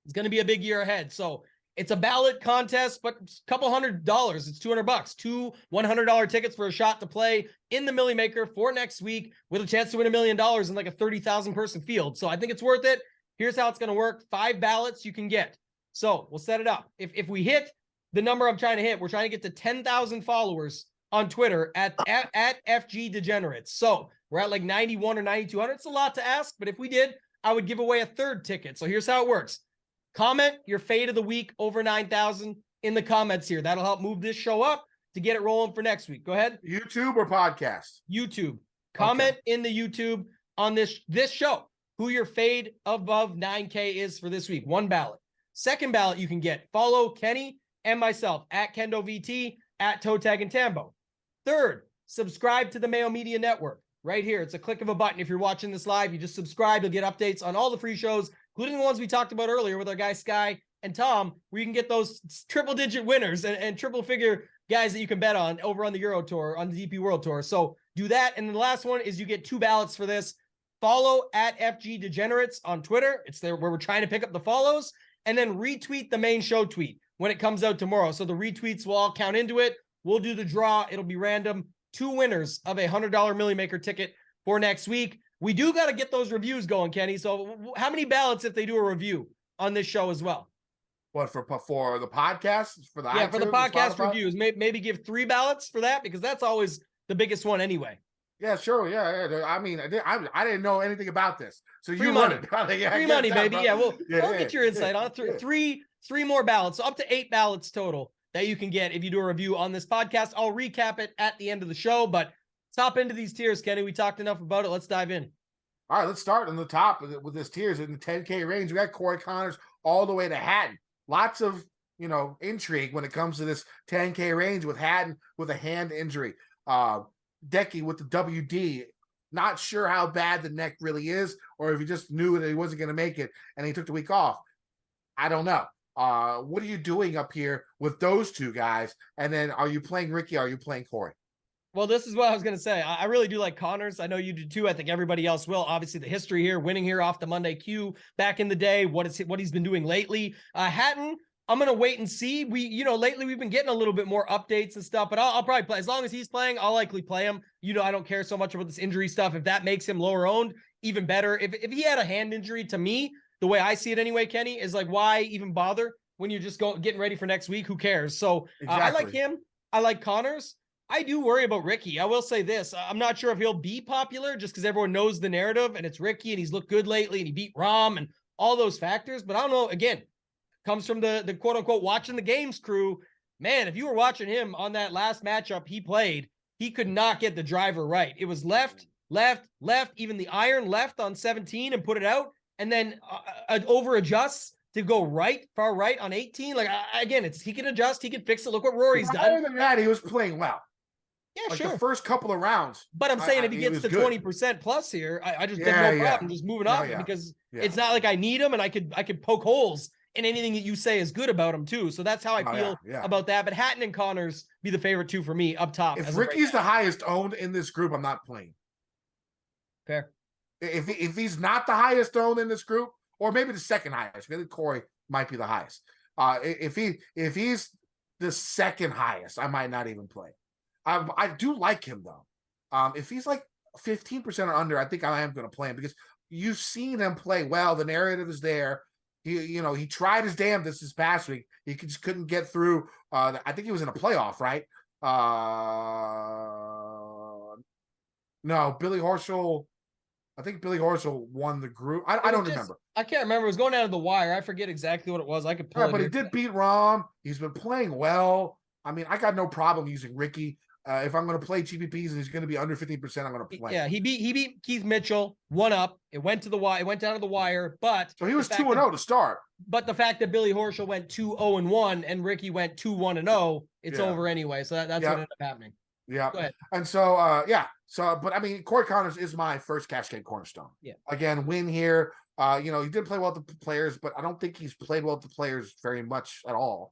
S2: It's going to be a big year ahead. So it's a ballot contest, but a couple $100. It's $200. 2 $100 tickets for a shot to play in the Millie Maker for next week with a chance to win $1 million in like a 30,000 person field. So I think it's worth it. Here's how it's going to work. 5 ballots you can get. So we'll set it up. If we hit the number I'm trying to hit, we're trying to get to 10,000 followers on Twitter at FG Degenerates. So we're at like 91 or 9,200. It's a lot to ask, but if we did, I would give away a 3rd ticket. So here's how it works. Comment your fade of the week over 9,000 in the comments here. That'll help move this show up to get it rolling for next week. Go ahead.
S1: YouTube or podcast?
S2: YouTube. Comment in the YouTube on this show who your fade above 9K is for this week. 1 ballot. 2nd ballot you can get. Follow Kenny and myself at KendoVT, at Toe Tag and Tambo. 3rd, subscribe to the Mayo Media Network right here. It's a click of a button. If you're watching this live, you just subscribe. You'll get updates on all the free shows, including the ones we talked about earlier with our guys Sky and Tom, where you can get those triple-digit winners and triple-figure guys that you can bet on over on the Euro Tour, on the DP World Tour. So do that. And the last one is you get 2 ballots for this. Follow at FG Degenerates on Twitter. It's there where we're trying to pick up the follows, and then retweet the main show tweet when it comes out tomorrow. So the retweets will all count into it. We'll do the draw. It'll be random. 2 winners of a $100 Millie Maker ticket for next week. We do got to get those reviews going, Kenny. So how many ballots if they do a review on this show as well?
S1: What, for the podcast? For the
S2: iTunes, for the podcast
S1: Spotify?
S2: reviews. Maybe give 3 ballots for that, because that's always the biggest one anyway.
S1: Yeah, sure. Yeah. I mean, I didn't know anything about this. So
S2: free
S1: you
S2: money.
S1: Free
S2: money, baby.
S1: Bro.
S2: Yeah, we'll get your insight on it. Three more ballots. So up to 8 ballots total that you can get if you do a review on this podcast. I'll recap it at the end of the show, but let's hop into these tiers, Kenny. We talked enough about it. Let's dive in.
S1: All right, let's start on the top with this tiers in the 10K range. We got Corey Connors all the way to Hatton. Lots of, intrigue when it comes to this 10K range with Hatton with a hand injury. Decky with the WD, not sure how bad the neck really is, or if he just knew that he wasn't going to make it and he took the week off. I don't know. What are you doing up here with those 2 guys? And then are you playing Ricky? Are you playing Corey?
S2: Well, this is what I was going to say. I really do like Connors. I know you do too. I think everybody else will. Obviously, the history here, winning here off the Monday Q back in the day, what he's been doing lately. Hatton, I'm going to wait and see. Lately we've been getting a little bit more updates and stuff, but I'll probably play. As long as he's playing, I'll likely play him. I don't care so much about this injury stuff. If that makes him lower owned, even better. If he had a hand injury, to me, the way I see it anyway, Kenny, is like, why even bother when you're just getting ready for next week? Who cares? So exactly. I like him. I like Connors. I do worry about Ricky. I will say this. I'm not sure if he'll be popular just because everyone knows the narrative and it's Ricky and he's looked good lately and he beat Rahm and all those factors. But I don't know. Again, comes from the quote unquote watching the games crew. Man, if you were watching him on that last matchup he played, he could not get the driver right. It was left, even the iron left on 17 and put it out. And then over adjusts to go right, far right on 18. Like, again, he can adjust. He can fix it. Look what Rory's done.
S1: Other than that, he was playing well.
S2: Yeah, sure.
S1: The first couple of rounds.
S2: But I'm saying if he gets to 20% plus here, I just have no problem just moving off because it's not like I need him and I could poke holes in anything that you say is good about him too. So that's how I feel about that. But Hatton and Connors be the favorite 2 for me up top.
S1: If Ricky's the highest owned in this group, I'm not playing.
S2: Fair.
S1: If he's not the highest owned in this group, or maybe the second highest, maybe Corey might be the highest. If he's the second highest, I might not even play. I do like him though. If he's like 15% or under, I think I am going to play him because you've seen him play well. The narrative is there. He tried his damnedest this past week. He just couldn't get through. I think he was in a playoff, right? No, Billy Horschel. I think Billy Horschel won the group. I don't remember.
S2: I can't remember. It was going down to the wire. I forget exactly what it was. I could pull it.
S1: But he did beat Rahm. He's been playing well. I mean, I got no problem using Ricky. If I'm going to play GPPs and he's going to be under 15%, I'm going to play.
S2: Yeah, he beat Keith Mitchell 1-up. It went to the wire. It went down to the wire. But
S1: so he was 2-0 to start.
S2: But the fact that Billy Horschel went 2-0-1 and Ricky went 2-1-0, it's over anyway. So that's what ended up happening.
S1: Yeah. And so, but I mean, Corey Connors is my first cash game cornerstone.
S2: Yeah.
S1: Again, win here. He did play well with the players, but I don't think he's played well with the players very much at all.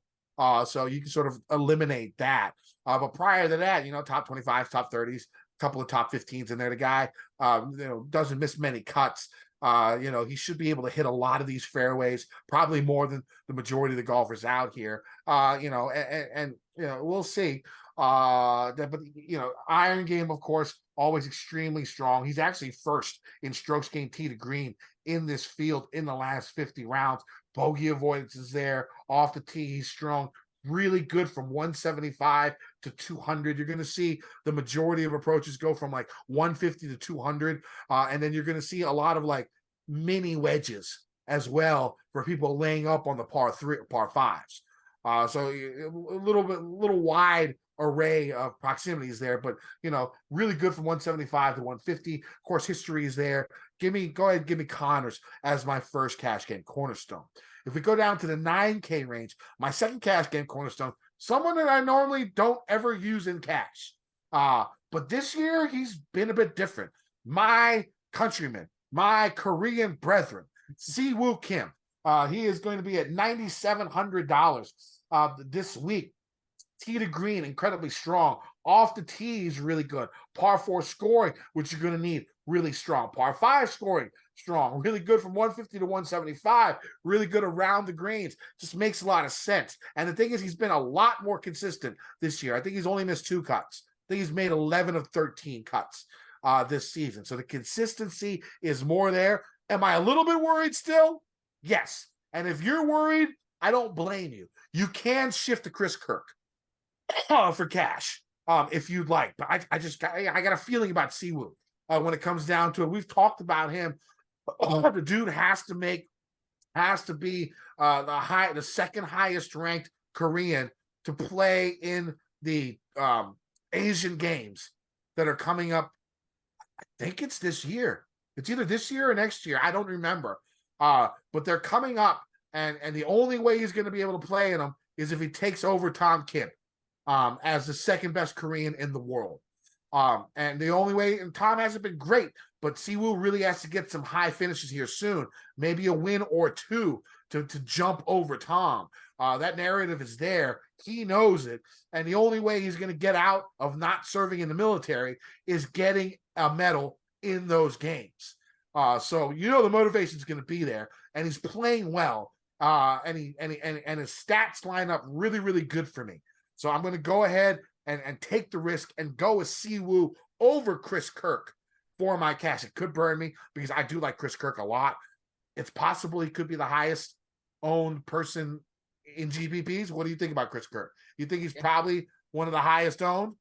S1: So you can sort of eliminate that. But prior to that, top 25s, top 30s, a couple of top 15s in there. The guy, doesn't miss many cuts. He should be able to hit a lot of these fairways, probably more than the majority of the golfers out here. And we'll see. But iron game, of course, always extremely strong. He's actually first in strokes gained tee to green in this field in the last 50 rounds. Bogey avoidance is there. Off the tee, he's strong. Really good from 175 to 200. You're going to see the majority of approaches go from like 150 to 200. And then you're going to see a lot of like mini wedges as well for people laying up on the par fives. So a little wide array of proximities there, but really good from 175 to 150. Of course, history is there. Go ahead, give me Connors as my first cash game cornerstone. If we go down to the 9K range, my second cash game cornerstone, someone that I normally don't ever use in cash. But this year he's been a bit different. My countryman, my Korean brethren, Siwoo Kim. He is going to be at $9,700 this week. Tee to green, incredibly strong. Off the tee is really good. Par 4 scoring, which you're going to need, really strong. Par 5 scoring, strong. Really good from 150 to 175. Really good around the greens. Just makes a lot of sense. And the thing is, he's been a lot more consistent this year. I think he's only missed 2 cuts. I think he's made 11 of 13 cuts this season. So the consistency is more there. Am I a little bit worried still? Yes. And if you're worried, I don't blame you. You can shift to Chris Kirk for cash if you'd like. But I got a feeling about Siwoo when it comes down to it. We've talked about him. The dude has to be the second highest ranked Korean to play in the Asian games that are coming up. I think it's this year. It's either this year or next year. I don't remember. But they're coming up, and the only way he's going to be able to play in them is if he takes over Tom Kim as the second best Korean in the world. And the only way, and Tom hasn't been great, but Siwoo really has to get some high finishes here soon, maybe a win or two to jump over Tom. That narrative is there. He knows it. And the only way he's going to get out of not serving in the military is getting a medal in those games. So the motivation is going to be there, and he's playing well. And his stats line up really, really good for me. So I'm going to go ahead and take the risk and go with Siwoo over Chris Kirk for my cash. It could burn me because I do like Chris Kirk a lot. It's possible he could be the highest owned person in GPPs. What do you think about Chris Kirk? You think he's probably one of the highest owned?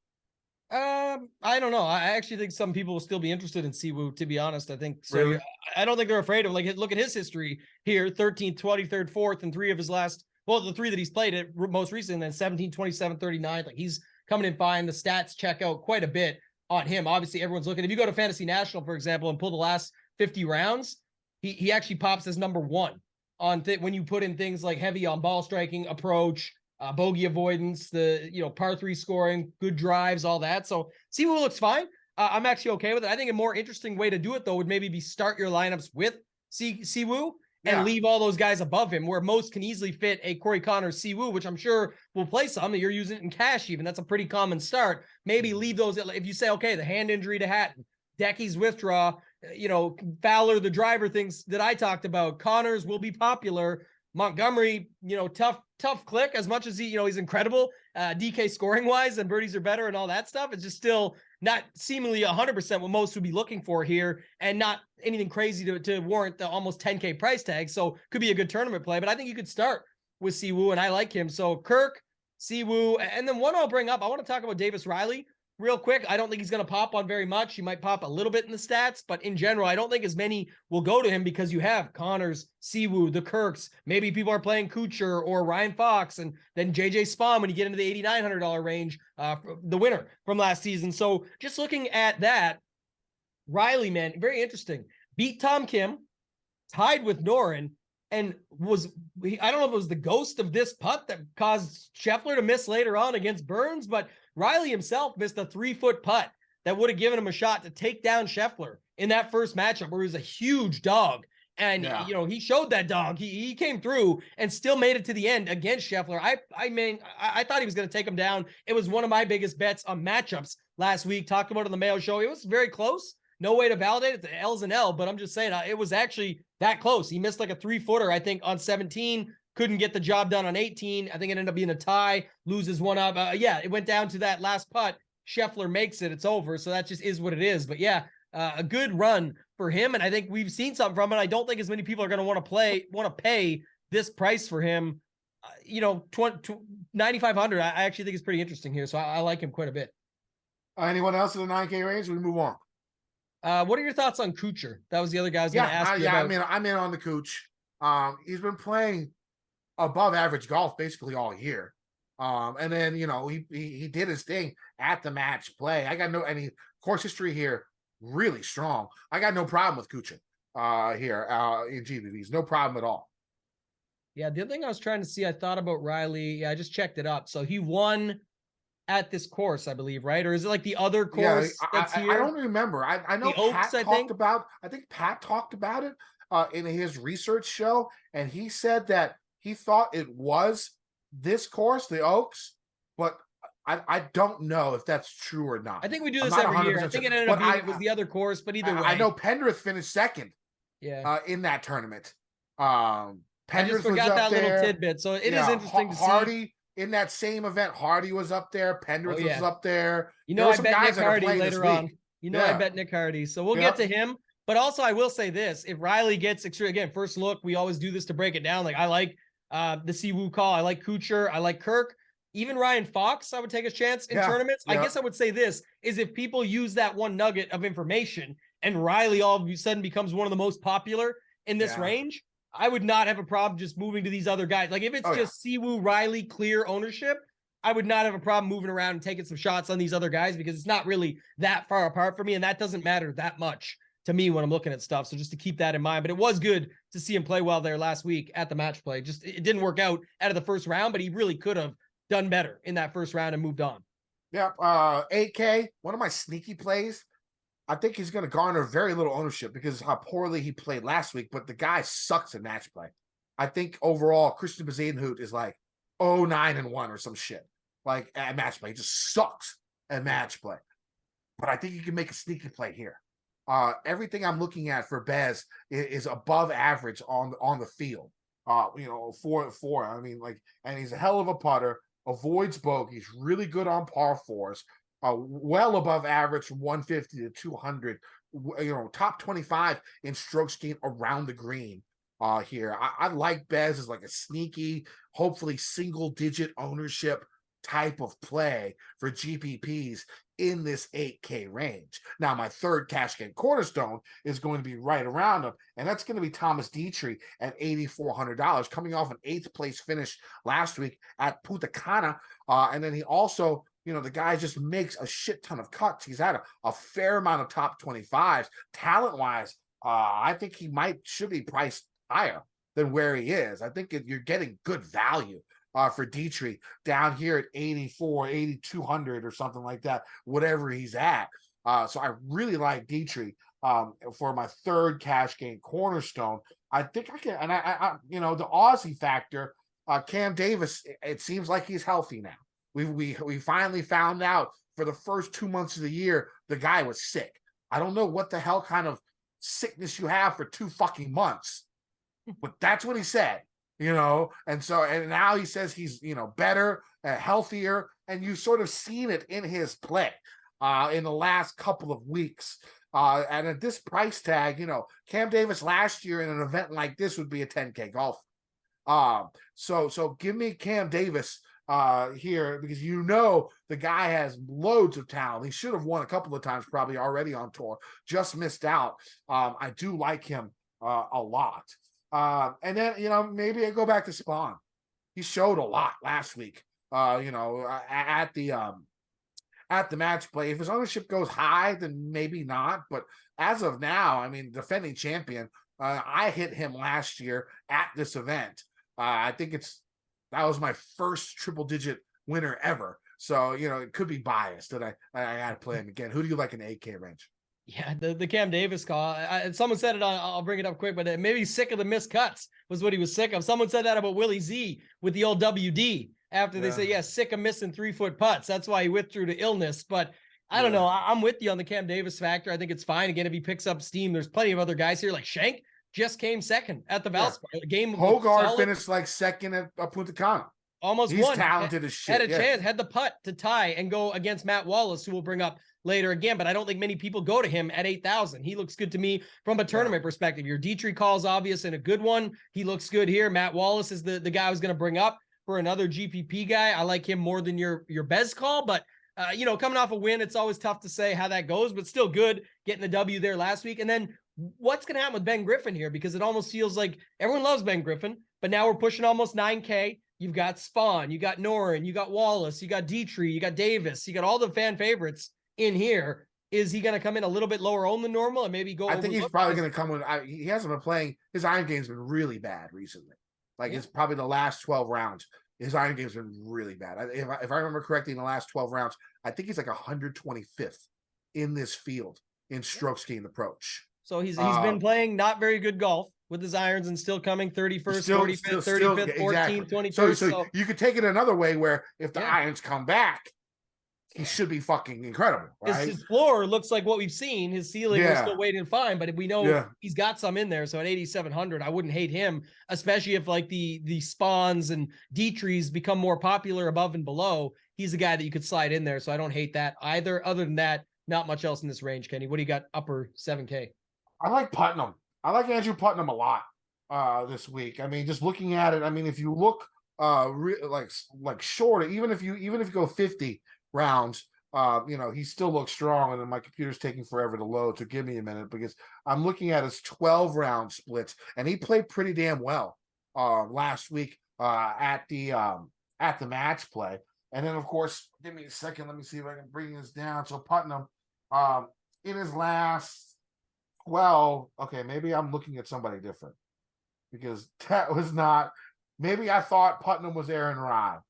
S2: I don't know. I actually think some people will still be interested in Siwoo, to be honest. I think so.
S1: Really?
S2: I don't think they're afraid of, look at his history here, 13th, 23rd, 4th, and 3 of his last, the 3 that he's played at most recent, and 17, 27, 39. He's coming in fine. The stats check out quite a bit on him. Obviously, everyone's looking. If you go to Fantasy National, for example, and pull the last 50 rounds, he actually pops as number 1 on when you put in things like heavy on ball striking, approach, bogey avoidance, the par 3 scoring, good drives, all that. So Siwoo looks fine. I'm actually okay with it. I think a more interesting way to do it though would maybe be start your lineups with Siwoo and leave all those guys above him, where most can easily fit a Corey Connors Siwoo, which I'm sure will play some. You're using it in cash even. That's a pretty common start. Maybe leave those if you say, okay, the hand injury to Hatton, Decky's withdraw, Fowler, the driver, things that I talked about. Connors will be popular. Montgomery, tough click as much as he's incredible DK scoring wise and birdies are better and all that stuff. It's just still not seemingly 100% what most would be looking for here, and not anything crazy to warrant the almost 10K price tag. So could be a good tournament play, but I think you could start with Siwoo, and I like him. So Kirk, Siwoo, and then one I'll bring up, I want to talk about Davis Riley real quick. I don't think he's going to pop on very much. He might pop a little bit in the stats, but in general, I don't think as many will go to him because you have Connors, Siwoo, the Kirks. Maybe people are playing Kuchar or Ryan Fox, and then JJ Spawn when you get into the $8,900 range, the winner from last season. So just looking at that, Riley, man, very interesting. Beat Tom Kim, tied with Noren, and I don't know if it was the ghost of this putt that caused Scheffler to miss later on against Burns, but Riley himself missed a 3-foot putt that would have given him a shot to take down Scheffler in that first matchup where he was a huge dog. And, he showed that dog. He came through and still made it to the end against Scheffler. I thought he was going to take him down. It was one of my biggest bets on matchups last week. Talked about it on the Mayo show. It was very close. No way to validate it. The L's and L, but I'm just saying it was actually that close. He missed like a 3-footer, I think, on 17. Couldn't get the job done on 18. I think it ended up being a tie, loses one up. It went down to that last putt. Scheffler makes it. It's over. So that just is what it is. But a good run for him. And I think we've seen something from it. I don't think as many people are going to want to pay this price for him. 9,500. I actually think it's pretty interesting here. So I like him quite a bit.
S1: Anyone else in the 9K range? We move on.
S2: What are your thoughts on Kuchar? That was the other guy I was going to ask you about.
S1: I'm in on the Cooch. He's been playing above average golf basically all year. And then, he did his thing at the match play. I got any course history here, really strong. I got no problem with Kuchar here in GBBs. No problem at all.
S2: Yeah, the other thing I was trying to see, I thought about Riley. Yeah, I just checked it up. So he won at this course, I believe, right? Or is it like the other course that's here?
S1: I don't remember. I know
S2: Oaks,
S1: I think Pat talked about it in his research show, and he said that he thought it was this course, the Oaks, but I don't know if that's true or not.
S2: I think we do this every year. I think it ended up being it was the other course, but either way.
S1: I know Pendrith finished second in that tournament.
S2: I just forgot that little tidbit. So it is interesting to see.
S1: Hardy in that same event, Hardy was up there. Pendrith was up there.
S2: I bet Nick Hardy later on. I bet Nick Hardy. So we'll get to him. But also, I will say this. If Riley gets extreme, again, first look, we always do this to break it down. Like, I like the Siwoo call. I like Kuchar. I like Kirk. Even Ryan Fox, I would take a chance in tournaments. I guess I would say this is if people use that one nugget of information and Riley all of a sudden becomes one of the most popular in this range, I would not have a problem just moving to these other guys. Like if it's just Siwoo, Riley, clear ownership, I would not have a problem moving around and taking some shots on these other guys because it's not really that far apart for me. And that doesn't matter that much to me when I'm looking at stuff. So just to keep that in mind, but it was good to see him play well there last week at the match play. Just, it didn't work out of the first round, but he really could have done better in that first round and moved on.
S1: Yeah. 8K, one of my sneaky plays. I think he's going to garner very little ownership because of how poorly he played last week, but the guy sucks at match play. I think overall Christian Bezuidenhout is like 9-1 or some shit. Like at match play. He just sucks at match play. But I think you can make a sneaky play here. Everything I'm looking at for Bez is above average on the field. 4-4. I mean, and he's a hell of a putter, avoids bogeys, really good on par fours. Well above average from 150 to 200, top 25 in strokes gained around the green here. I like Bez as like a sneaky, hopefully single digit ownership type of play for GPPs in this 8K range. Now, my third cash game cornerstone is going to be right around him, and that's going to be Thomas Dietrich at $8,400, coming off an 8th place finish last week at Punta Cana. And then he also, the guy just makes a shit ton of cuts. He's had a fair amount of top 25s. Talent-wise, I think he should be priced higher than where he is. I think you're getting good value for Dietrich down here at 8,200 or something like that, whatever he's at. So I really like Dietrich for my third cash game cornerstone. I think I can, and I the Aussie factor, Cam Davis, it seems like he's healthy now. We finally found out for the first 2 months of the year, the guy was sick. I don't know what the hell kind of sickness you have for 2 fucking months, but that's what he said. and now he says he's, better, healthier, and you've sort of seen it in his play in the last couple of weeks. And at this price tag, Cam Davis last year in an event like this would be a 10K golf. So give me Cam Davis here, because the guy has loads of talent. He should have won a couple of times probably already on tour, just missed out. I do like him a lot. And then, maybe I go back to Spawn. He showed a lot last week, at the match play. If his ownership goes high, then maybe not. But as of now, I mean, defending champion, I hit him last year at this event. I think that was my first triple digit winner ever. So, it could be biased that I got to play him again. Who do you like in the 8K range?
S2: Yeah, the Cam Davis call. Someone said it I'll bring it up quick, but maybe he's sick of the missed cuts was what he was sick of. Someone said that about Willie Z with the old WD after they say, sick of missing 3-foot putts. That's why he withdrew to illness. But I don't know. I'm with you on the Cam Davis factor. I think it's fine. Again, if he picks up steam, there's plenty of other guys here like Shank just came second at the Valspar game.
S1: Hogarth finished like second at Punta Cana.
S2: Almost
S1: He's
S2: won.
S1: Talented as shit.
S2: Had a chance, had the putt to tie and go against Matt Wallace, who we'll bring up later again, but I don't think many people go to him at 8,000. He looks good to me from a tournament perspective. Your Dietrich call's obvious and a good one. He looks good here. Matt Wallace is the guy I was going to bring up for another GPP guy. I like him more than your Bez call, but coming off a win, it's always tough to say how that goes, but still good getting the W there last week. And then what's going to happen with Ben Griffin here? Because it almost feels like everyone loves Ben Griffin, but now we're pushing almost 9K. You've got Spawn, you got Noren, you got Wallace, you got Dietrich, you got Davis, you got all the fan favorites in here. Is he going to come in a little bit lower owned than normal and maybe go?
S1: I think he's probably going to come with. He hasn't been playing. His iron game's been really bad recently. It's probably the last 12 rounds. His iron game's been really bad. If I remember correctly, in the last 12 rounds, I think he's like 125th in this field in stroke gained approach.
S2: So he's been playing not very good golf with his irons and still coming 31st, 45th, 35th, 14th, 21st.
S1: So you could take it another way where if the irons come back, he should be fucking incredible. Right?
S2: His floor looks like what we've seen. His ceiling is still waiting fine, but we know he's got some in there. So at 8,700, I wouldn't hate him, especially if like the Spawns and Dietrichs become more popular above and below. He's a guy that you could slide in there. So I don't hate that either. Other than that, not much else in this range, Kenny. What do you got upper 7K?
S1: I like Putnam. I like Andrew Putnam a lot this week. I mean, just looking at it, I mean, if you look like shorter, even if you go 50 rounds, he still looks strong, and then my computer's taking forever to load, so give me a minute, because I'm looking at his 12 round splits, and he played pretty damn well last week at the match play. And then, of course, give me a second, let me see if I can bring this down. So Putnam in his last 12, okay, maybe I'm looking at somebody different, because that was not, maybe I thought Putnam was Aaron Rod.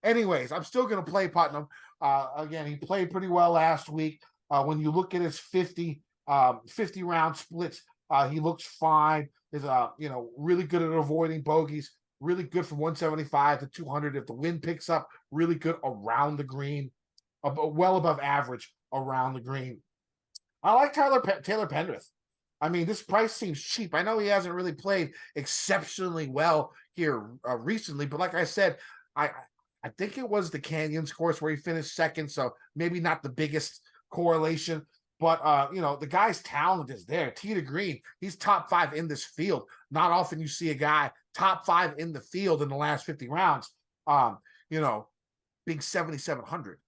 S1: Anyways, I'm still going to play Putnam. Again, he played pretty well last week. When you look at his 50 round splits, he looks fine. Is really good at avoiding bogeys, really good from 175 to 200. If the wind picks up, really good around the green, well above average around the green. I like Taylor Pendrith. I mean, this price seems cheap. I know he hasn't really played exceptionally well here recently, but like I said, I think it was the Canyons course where he finished second, so maybe not the biggest correlation, but the guy's talent is there. Tee to green, he's top 5 in this field. Not often you see a guy top 5 in the field in the last 50 rounds. Big 7,700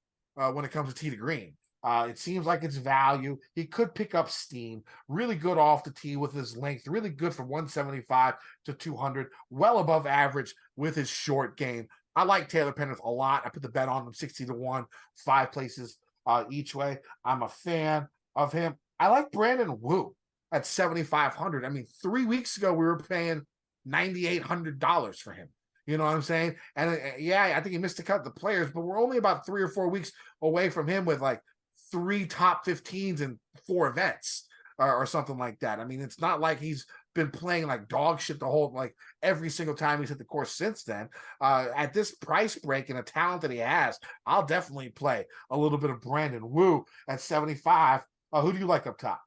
S1: when it comes to tee to green. It seems like it's value. He could pick up steam. Really good off the tee with his length. Really good from 175 to 200. Well above average with his short game. I like Taylor Pendrith a lot. I put the bet on him 60-1, 5 places each way. I'm a fan of him. I like Brandon Wu at 7,500. I mean, 3 weeks ago, we were paying $9,800 for him. You know what I'm saying? And I think he missed the cut the players, but we're only about 3 or 4 weeks away from him with like 3 top 15s in 4 events or something like that. I mean, it's not like he's been playing like dog shit the whole, like every single time he's hit the course since then. At this price break and the talent that he has, I'll definitely play a little bit of Brandon Wu at 75. Who do you like up top?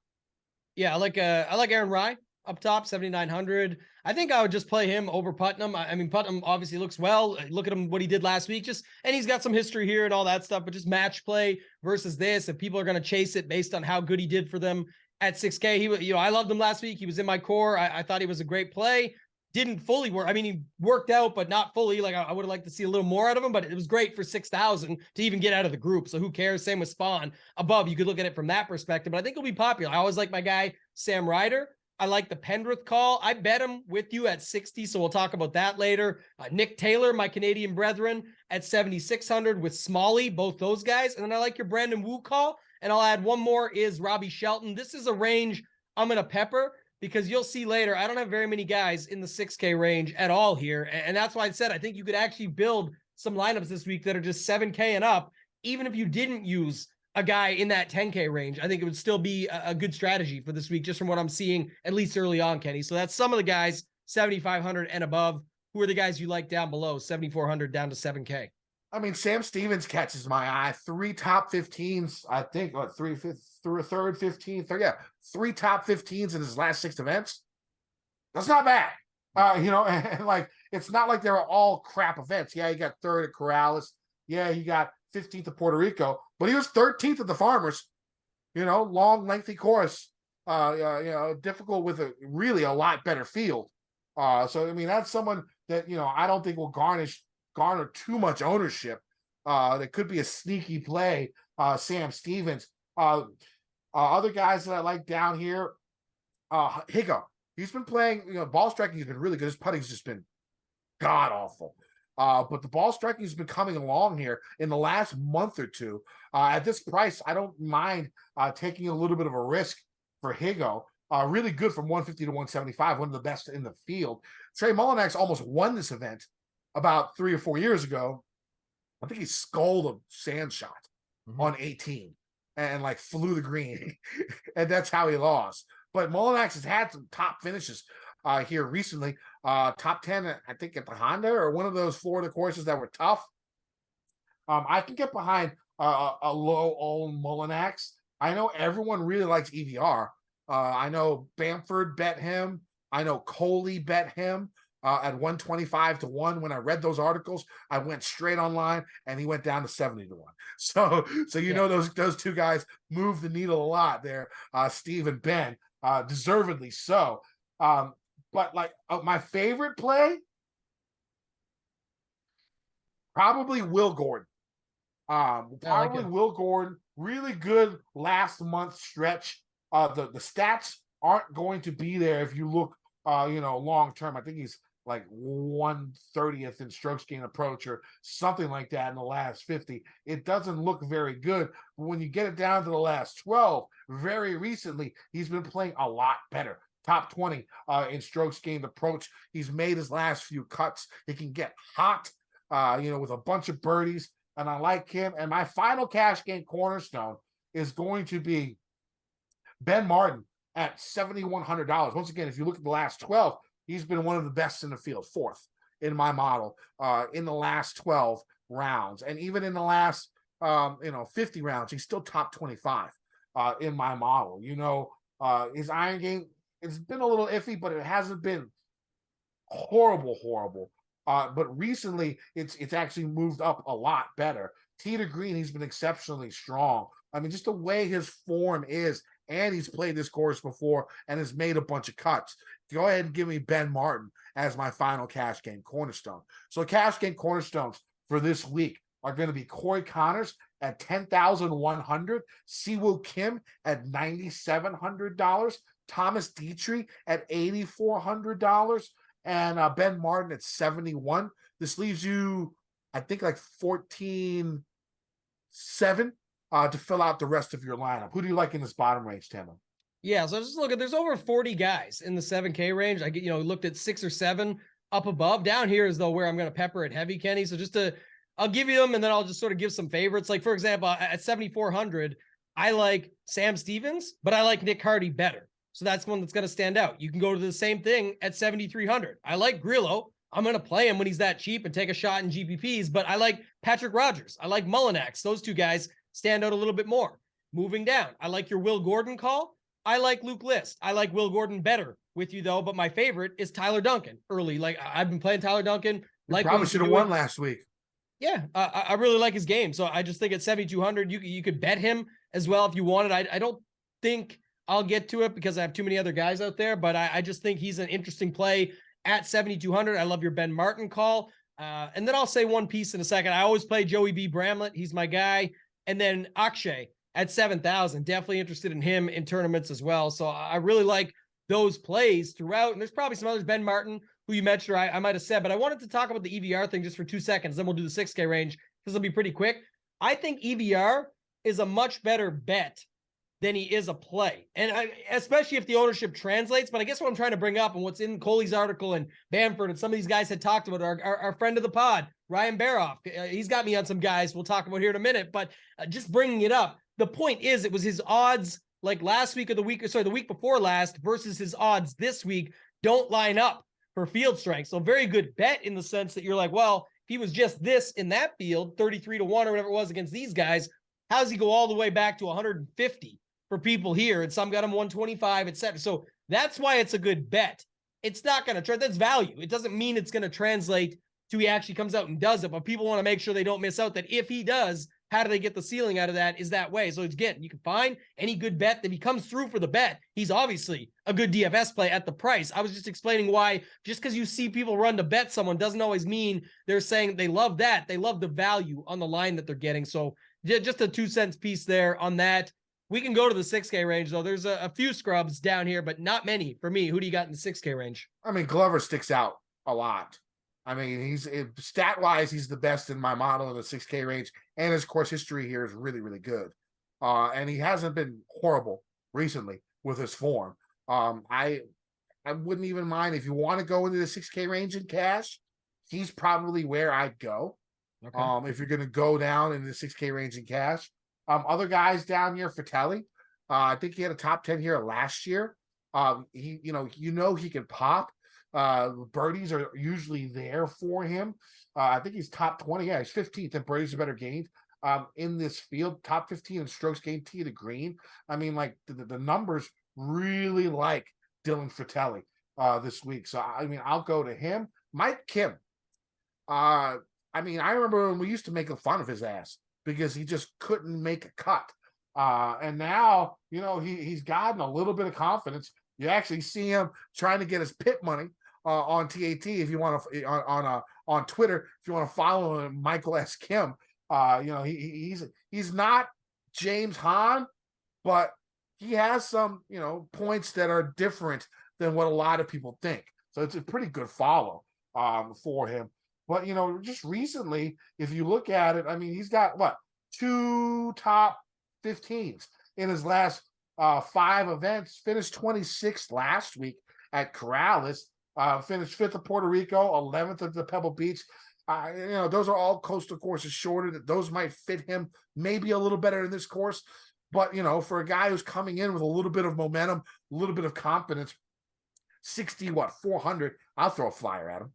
S2: Yeah, I like Aaron Rye up top, 7,900. I think I would just play him over Putnam. I mean, Putnam obviously looks well. Look at him, what he did last week. And he's got some history here and all that stuff, but just match play versus this. If people are going to chase it based on how good he did for them at 6K, I loved him last week. He was in my core. I thought he was a great play. Didn't fully work. I mean, he worked out, but not fully. Like I would have liked to see a little more out of him, but it was great for 6,000 to even get out of the group. So who cares? Same with Spawn above. You could look at it from that perspective, but I think he'll be popular. I always like my guy, Sam Ryder. I like the Pendrith call. I bet him with you at 60. So we'll talk about that later. Nick Taylor, my Canadian brethren, at 7,600 with Smalley, both those guys. And then I like your Brandon Wu call. And I'll add one more is Robbie Shelton. This is a range I'm going to pepper, because you'll see later, I don't have very many guys in the 6K range at all here. And that's why I said, I think you could actually build some lineups this week that are just 7K and up, even if you didn't use a guy in that 10K range. I think it would still be a good strategy for this week, just from what I'm seeing, at least early on, Kenny. So that's some of the guys, 7,500 and above. Who are the guys you like down below, 7,400 down to 7K?
S1: I mean, Sam Stevens catches my eye. 3 top 15s, I think, third, 15th. Yeah, 3 top 15s in his last 6 events. That's not bad. And like, it's not like they're all crap events. Yeah, he got 3rd at Corrales. Yeah, he got 15th at Puerto Rico, but he was 13th at the Farmers. Long, lengthy course. Difficult with a lot better field. So I mean, that's someone that I don't think will garner too much ownership. That could be a sneaky play. Sam Stevens. Other guys that I like down here, Higo. He's been playing, ball striking has been really good. His putting's just been god awful. But the ball striking has been coming along here in the last month or two. At this price, I don't mind taking a little bit of a risk for Higo. Really good from 150 to 175, one of the best in the field. Trey Mullinax almost won this event about 3 or 4 years ago. I think he sculled a sand shot on 18 and like flew the green. And that's how he lost. But Mullinax has had some top finishes here recently. Top 10, I think, at the Honda or one of those Florida courses that were tough. I can get behind a low-owned Mullinax. I know everyone really likes EVR. I know Bamford bet him. I know Coley bet him at 125 to 1. When I read those articles, I went straight online and he went down to 70 to 1. So know those two guys move the needle a lot there, Steve and Ben, deservedly so. But like my favorite play, probably Will Gordon. Will Gordon, really good last month stretch. The stats aren't going to be there if you look, long term. I think he's like 1/30th in strokes gained approach or something like that in the last 50. It doesn't look very good. But when you get it down to the last 12, very recently, he's been playing a lot better. Top 20 in strokes gained approach. He's made his last few cuts. He can get hot, with a bunch of birdies, and I like him. And my final cash game cornerstone is going to be Ben Martin at $7,100. Once again, if you look at the last 12, he's been one of the best in the field, 4th in my model in the last 12 rounds. And even in the last, 50 rounds, he's still top 25 in my model. His iron game, it's been a little iffy, but it hasn't been horrible. But recently, it's actually moved up a lot better. Tee to green, he's been exceptionally strong. I mean, just the way his form is, and he's played this course before and has made a bunch of cuts. Go ahead and give me Ben Martin as my final cash game cornerstone. So cash game cornerstones for this week are going to be Corey Connors at $10,100, Siwoo Kim at $9,700, Thomas Dietrich at $8,400, and Ben Martin at $71. This leaves you, I think, like 14,700 to fill out the rest of your lineup. Who do you like in this bottom range, Tamlin?
S2: Yeah, so just look at, there's over 40 guys in the 7K range. I get, looked at 6 or 7 up above. Down here is though where I'm going to pepper it heavy, Kenny. So I'll give you them, and then I'll just sort of give some favorites. Like, for example, at 7,400, I like Sam Stevens, but I like Nick Hardy better. So that's one that's going to stand out. You can go to the same thing at 7,300. I like Grillo. I'm going to play him when he's that cheap and take a shot in GPPs, but I like Patrick Rogers. I like Mullinax. Those two guys stand out a little bit more. Moving down, I like your Will Gordon call. I like Luke List. I like Will Gordon better with you though, but my favorite is Tyler Duncan early. Like I've been playing Tyler Duncan.
S1: Like probably should have won last week.
S2: Yeah, I really like his game. So I just think at 7,200, you could bet him as well if you wanted. I don't think I'll get to it because I have too many other guys out there, but I just think he's an interesting play at 7,200. I love your Ben Martin call. And then I'll say one piece in a second. I always play Joey B. Bramlett. He's my guy. And then Akshay at 7,000. Definitely interested in him in tournaments as well. So I really like those plays throughout. And there's probably some others. Ben Martin, who you mentioned, or I might have said, but I wanted to talk about the EVR thing just for 2 seconds. Then we'll do the 6K range because it'll be pretty quick. I think EVR is a much better bet than he is a play. And especially if the ownership translates. But I guess what I'm trying to bring up and what's in Coley's article and Bamford and some of these guys had talked about, our friend of the pod, Ryan Baroff. He's got me on some guys we'll talk about here in a minute, but just bringing it up. The point is it was his odds like last week or the week before last versus his odds this week don't line up for field strength. So very good bet in the sense that you're like, well, if he was just this in that field, 33-1 or whatever it was against these guys, how does he go all the way back to 150 for people here? And some got him 125, etc. So that's why it's a good bet. It's not going to that's value. It doesn't mean it's going to translate to he actually comes out and does it, but people want to make sure they don't miss out that if he does, how do they get the ceiling out of that is that way. So again, you can find any good bet that he comes through for the bet. He's obviously a good DFS play at the price. I was just explaining why just because you see people run to bet someone doesn't always mean they're saying they love that. They love the value on the line that they're getting. So just a 2 cents piece there on that. We can go to the 6K range though. There's a few scrubs down here, but not many for me. Who do you got in the 6K range?
S1: I mean, Glover sticks out a lot. I mean, he's stat-wise, he's the best in my model in the 6K range, and his course history here is really, really good. And he hasn't been horrible recently with his form. I wouldn't even mind if you want to go into the 6K range in cash. He's probably where I'd go. Okay. If you're going to go down in the 6K range in cash. Other guys down here, Fratelli. I think he had a top 10 here last year. He can pop. Birdies are usually there for him. I think he's top 20. Yeah, he's 15th, and birdies are better gained in this field. Top 15 in strokes gained tee to green. I mean, like the numbers really like Dylan Fratelli this week. So I mean, I'll go to him. Mike Kim. I mean, I remember when we used to make fun of his ass because he just couldn't make a cut. And now, he's gotten a little bit of confidence. You actually see him trying to get his pit money on TAT if you want to on Twitter if you want to follow him, Michael S. Kim. He's not James Hahn, but he has some points that are different than what a lot of people think. So it's a pretty good follow for him. But just recently, if you look at it, I mean, he's got 2 top 15s in his last 5 events. Finished 26th last week at Corrales. Finished 5th at Puerto Rico, 11th at the Pebble Beach. Those are all coastal courses shorter. Those might fit him maybe a little better in this course. But, for a guy who's coming in with a little bit of momentum, a little bit of confidence, 400, I'll throw a flyer at him.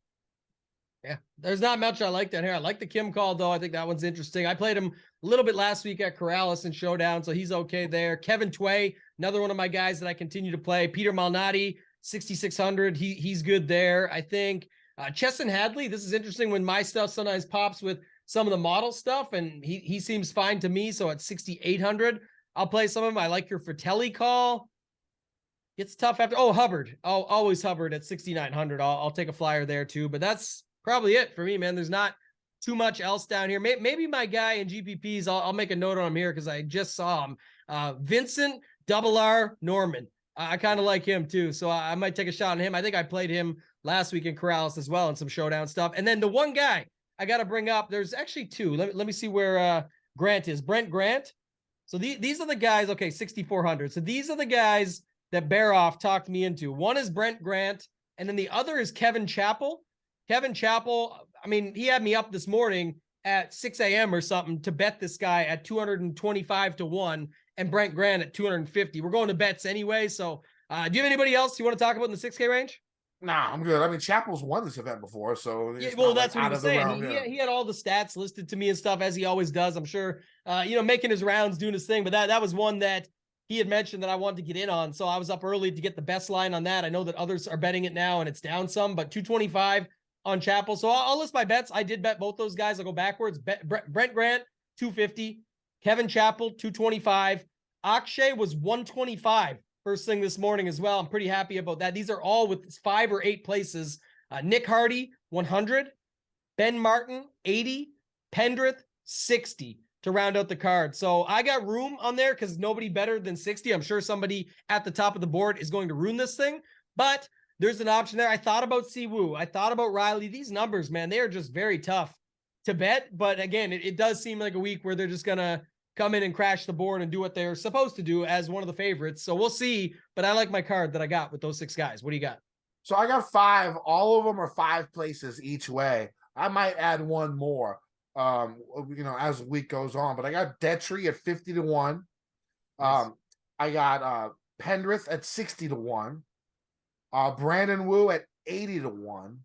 S2: Yeah, there's not much I like down here. I like the Kim call, though. I think that one's interesting. I played him a little bit last week at Corrales and Showdown, so he's okay there. Kevin Tway, another one of my guys that I continue to play. Peter Malnati, 6,600. He's good there, I think. Chesson Hadley, this is interesting when my stuff sometimes pops with some of the model stuff, and he seems fine to me, so at 6,800, I'll play some of them. I like your Fratelli call. It's tough after. Oh, Hubbard. Always Hubbard at 6,900. I'll take a flyer there, too, but that's probably it for me, man. There's not too much else down here. Maybe my guy in GPPs, I'll make a note on him here because I just saw him. Vincent R. Norman. I kind of like him too, so I might take a shot on him. I think I played him last week in Corrales as well in some Showdown stuff. And then the one guy I got to bring up, there's actually 2. Let me see where Grant is. Brent Grant. So these are the guys, okay, 6,400. So these are the guys that Baroff talked me into. One is Brent Grant, and then the other is Kevin Chappell. Kevin Chappell, I mean, he had me up this morning at 6 a.m. or something to bet this guy at 225-1 and Brent Grant at 250. We're going to bets anyway. So do you have anybody else you want to talk about in the 6K range?
S1: Nah, I'm good. I mean, Chappell's won this event before, so
S2: yeah, well, that's what he was saying. He had all the stats listed to me and stuff as he always does. I'm sure, making his rounds, doing his thing. But that was one that he had mentioned that I wanted to get in on. So I was up early to get the best line on that. I know that others are betting it now and it's down some, but 225 on Chappell. So I'll list my bets. I did bet both those guys. I'll go backwards. Brent Grant, 250. Kevin Chappell, 225. Akshay was 125 first thing this morning as well. I'm pretty happy about that. These are all with 5 or 8 places. Nick Hardy, 100. Ben Martin, 80. Pendrith, 60 to round out the card. So I got room on there because nobody better than 60. I'm sure somebody at the top of the board is going to ruin this thing, but there's an option there. I thought about Siwoo. I thought about Riley. These numbers, man, they are just very tough to bet. But again, it does seem like a week where they're just going to come in and crash the board and do what they're supposed to do as one of the favorites. So we'll see. But I like my card that I got with those 6 guys. What do you got?
S1: So I got 5. All of them are 5 places each way. I might add one more, as the week goes on. But I got Detry at 50 to 1.
S2: Nice.
S1: I got Pendrith at 60 to 1. Brandon Wu at 80 to 1.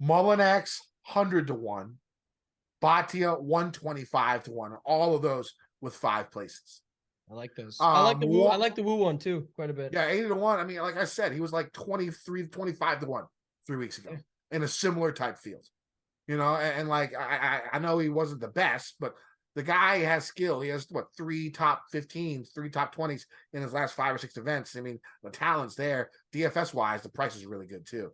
S1: Mullinax 100 to 1. Bhatia 125 to 1. All of those with 5 places.
S2: I like those. I like the Wu. I like the Wu one too, quite a bit.
S1: Yeah, 80 to 1. I mean, like I said, he was like 23 to 25 to 1 3 weeks ago in a similar type field. And like I know he wasn't the best, but the guy has skill. He has 3 top 15s, 3 top 20s in his last 5 or 6 events. I mean, the talent's there. DFS wise, the price is really good too.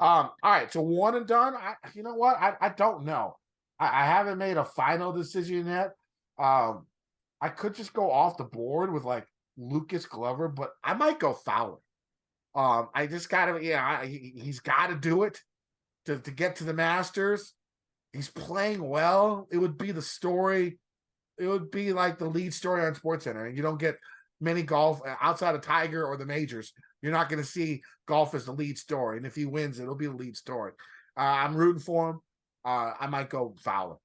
S1: All right, so one and done. You know what? I don't know. I haven't made a final decision yet. I could just go off the board with like Lucas Glover, but I might go Fowler. I just gotta, he's got to do it to get to the Masters. He's playing well. It would be the story. It would be like the lead story on SportsCenter. And you don't get many golf outside of Tiger or the majors. You're not going to see golf as the lead story. And if he wins, it'll be the lead story. I'm rooting for him. I might go Fowler.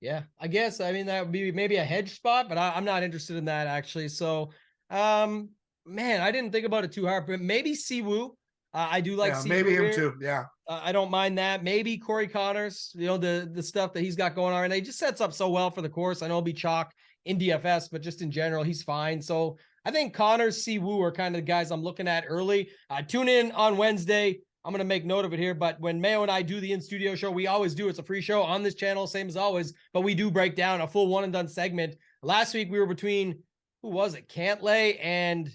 S2: Yeah, I guess. I mean, that would be maybe a hedge spot, but I'm not interested in that actually. So, man, I didn't think about it too hard, but maybe Siwoo. I do like Siwoo
S1: maybe him
S2: here.
S1: too. Yeah.
S2: I don't mind that. Maybe Corey Connors, the stuff that he's got going on. And he just sets up so well for the course. I know it'll be chalk in DFS, but just in general, he's fine. So I think Connors, Siwoo are kind of the guys I'm looking at early. Tune in on Wednesday. I'm going to make note of it here, but when Mayo and I do the in-studio show, we always do. It's a free show on this channel, same as always, but we do break down a full one and done segment. Last week, we were between, who was it? Cantlay and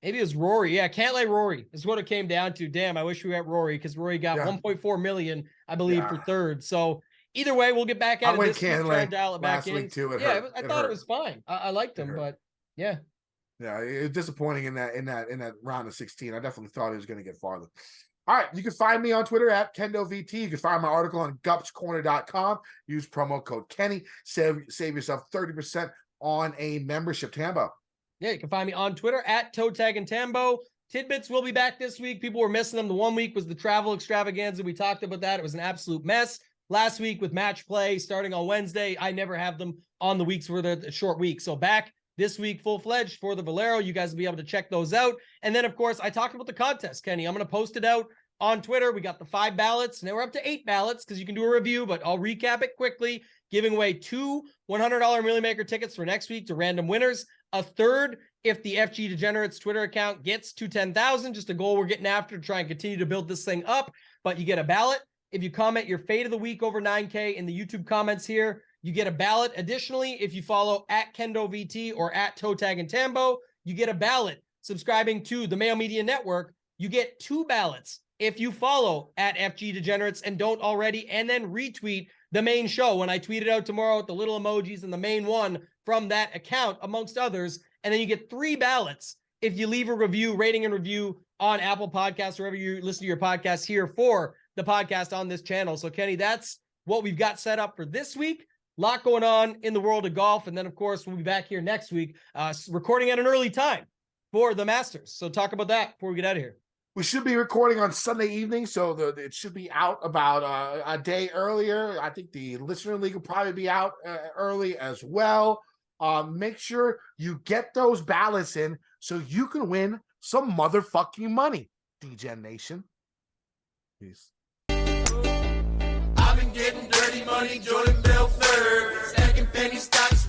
S2: maybe it was Rory. Yeah, Cantlay Rory is what it came down to. Damn, I wish we had Rory because Rory got 1.4 million, I believe, for third. So either way, we'll get back at it this week, try and dial it back in.
S1: Too,
S2: I thought it was fine. I liked him, but yeah.
S1: Yeah, it was disappointing in that round of 16. I definitely thought he was going to get farther. All right, you can find me on Twitter at KendoVT. You can find my article on gupscorner.com. Use promo code Kenny. Save yourself 30% on a membership. Tambo.
S2: Yeah, you can find me on Twitter at ToeTagAndTambo. Tidbits will be back this week. People were missing them. The 1 week was the travel extravaganza. We talked about that. It was an absolute mess. Last week with match play starting on Wednesday, I never have them on the weeks where they're a short week. So back this week, full-fledged for the Valero. You guys will be able to check those out. And then, of course, I talked about the contest, Kenny. I'm going to post it out on Twitter. We got the 5 ballots. Now we're up to 8 ballots because you can do a review, but I'll recap it quickly. Giving away 2 $100 Millie Maker tickets for next week to random winners. A third if the FG Degenerates Twitter account gets to 10,000. Just a goal we're getting after to try and continue to build this thing up. But you get a ballot. If you comment your fade of the week over 9K in the YouTube comments here, you get a ballot. Additionally, if you follow at KendoVT or at ToeTagAndTambo, you get a ballot. Subscribing to the Mayo Media Network, you get 2 ballots if you follow at FG Degenerates and don't already, and then retweet the main show when I tweet it out tomorrow with the little emojis and the main one from that account, amongst others. And then you get 3 ballots if you leave a review, rating and review on Apple Podcasts, wherever you listen to your podcast here for the podcast on this channel. So, Kenny, that's what we've got set up for this week. A lot going on in the world of golf. And then, of course, we'll be back here next week, recording at an early time for the Masters. So talk about that before we get out of here.
S1: We should be recording on Sunday evening, so it should be out about a day earlier. I think the Listener League will probably be out early as well. Make sure you get those ballots in so you can win some motherfucking money, DGen Nation. Peace.
S3: I've been getting dirty money, Jordan Belfort, stacking penny stocks.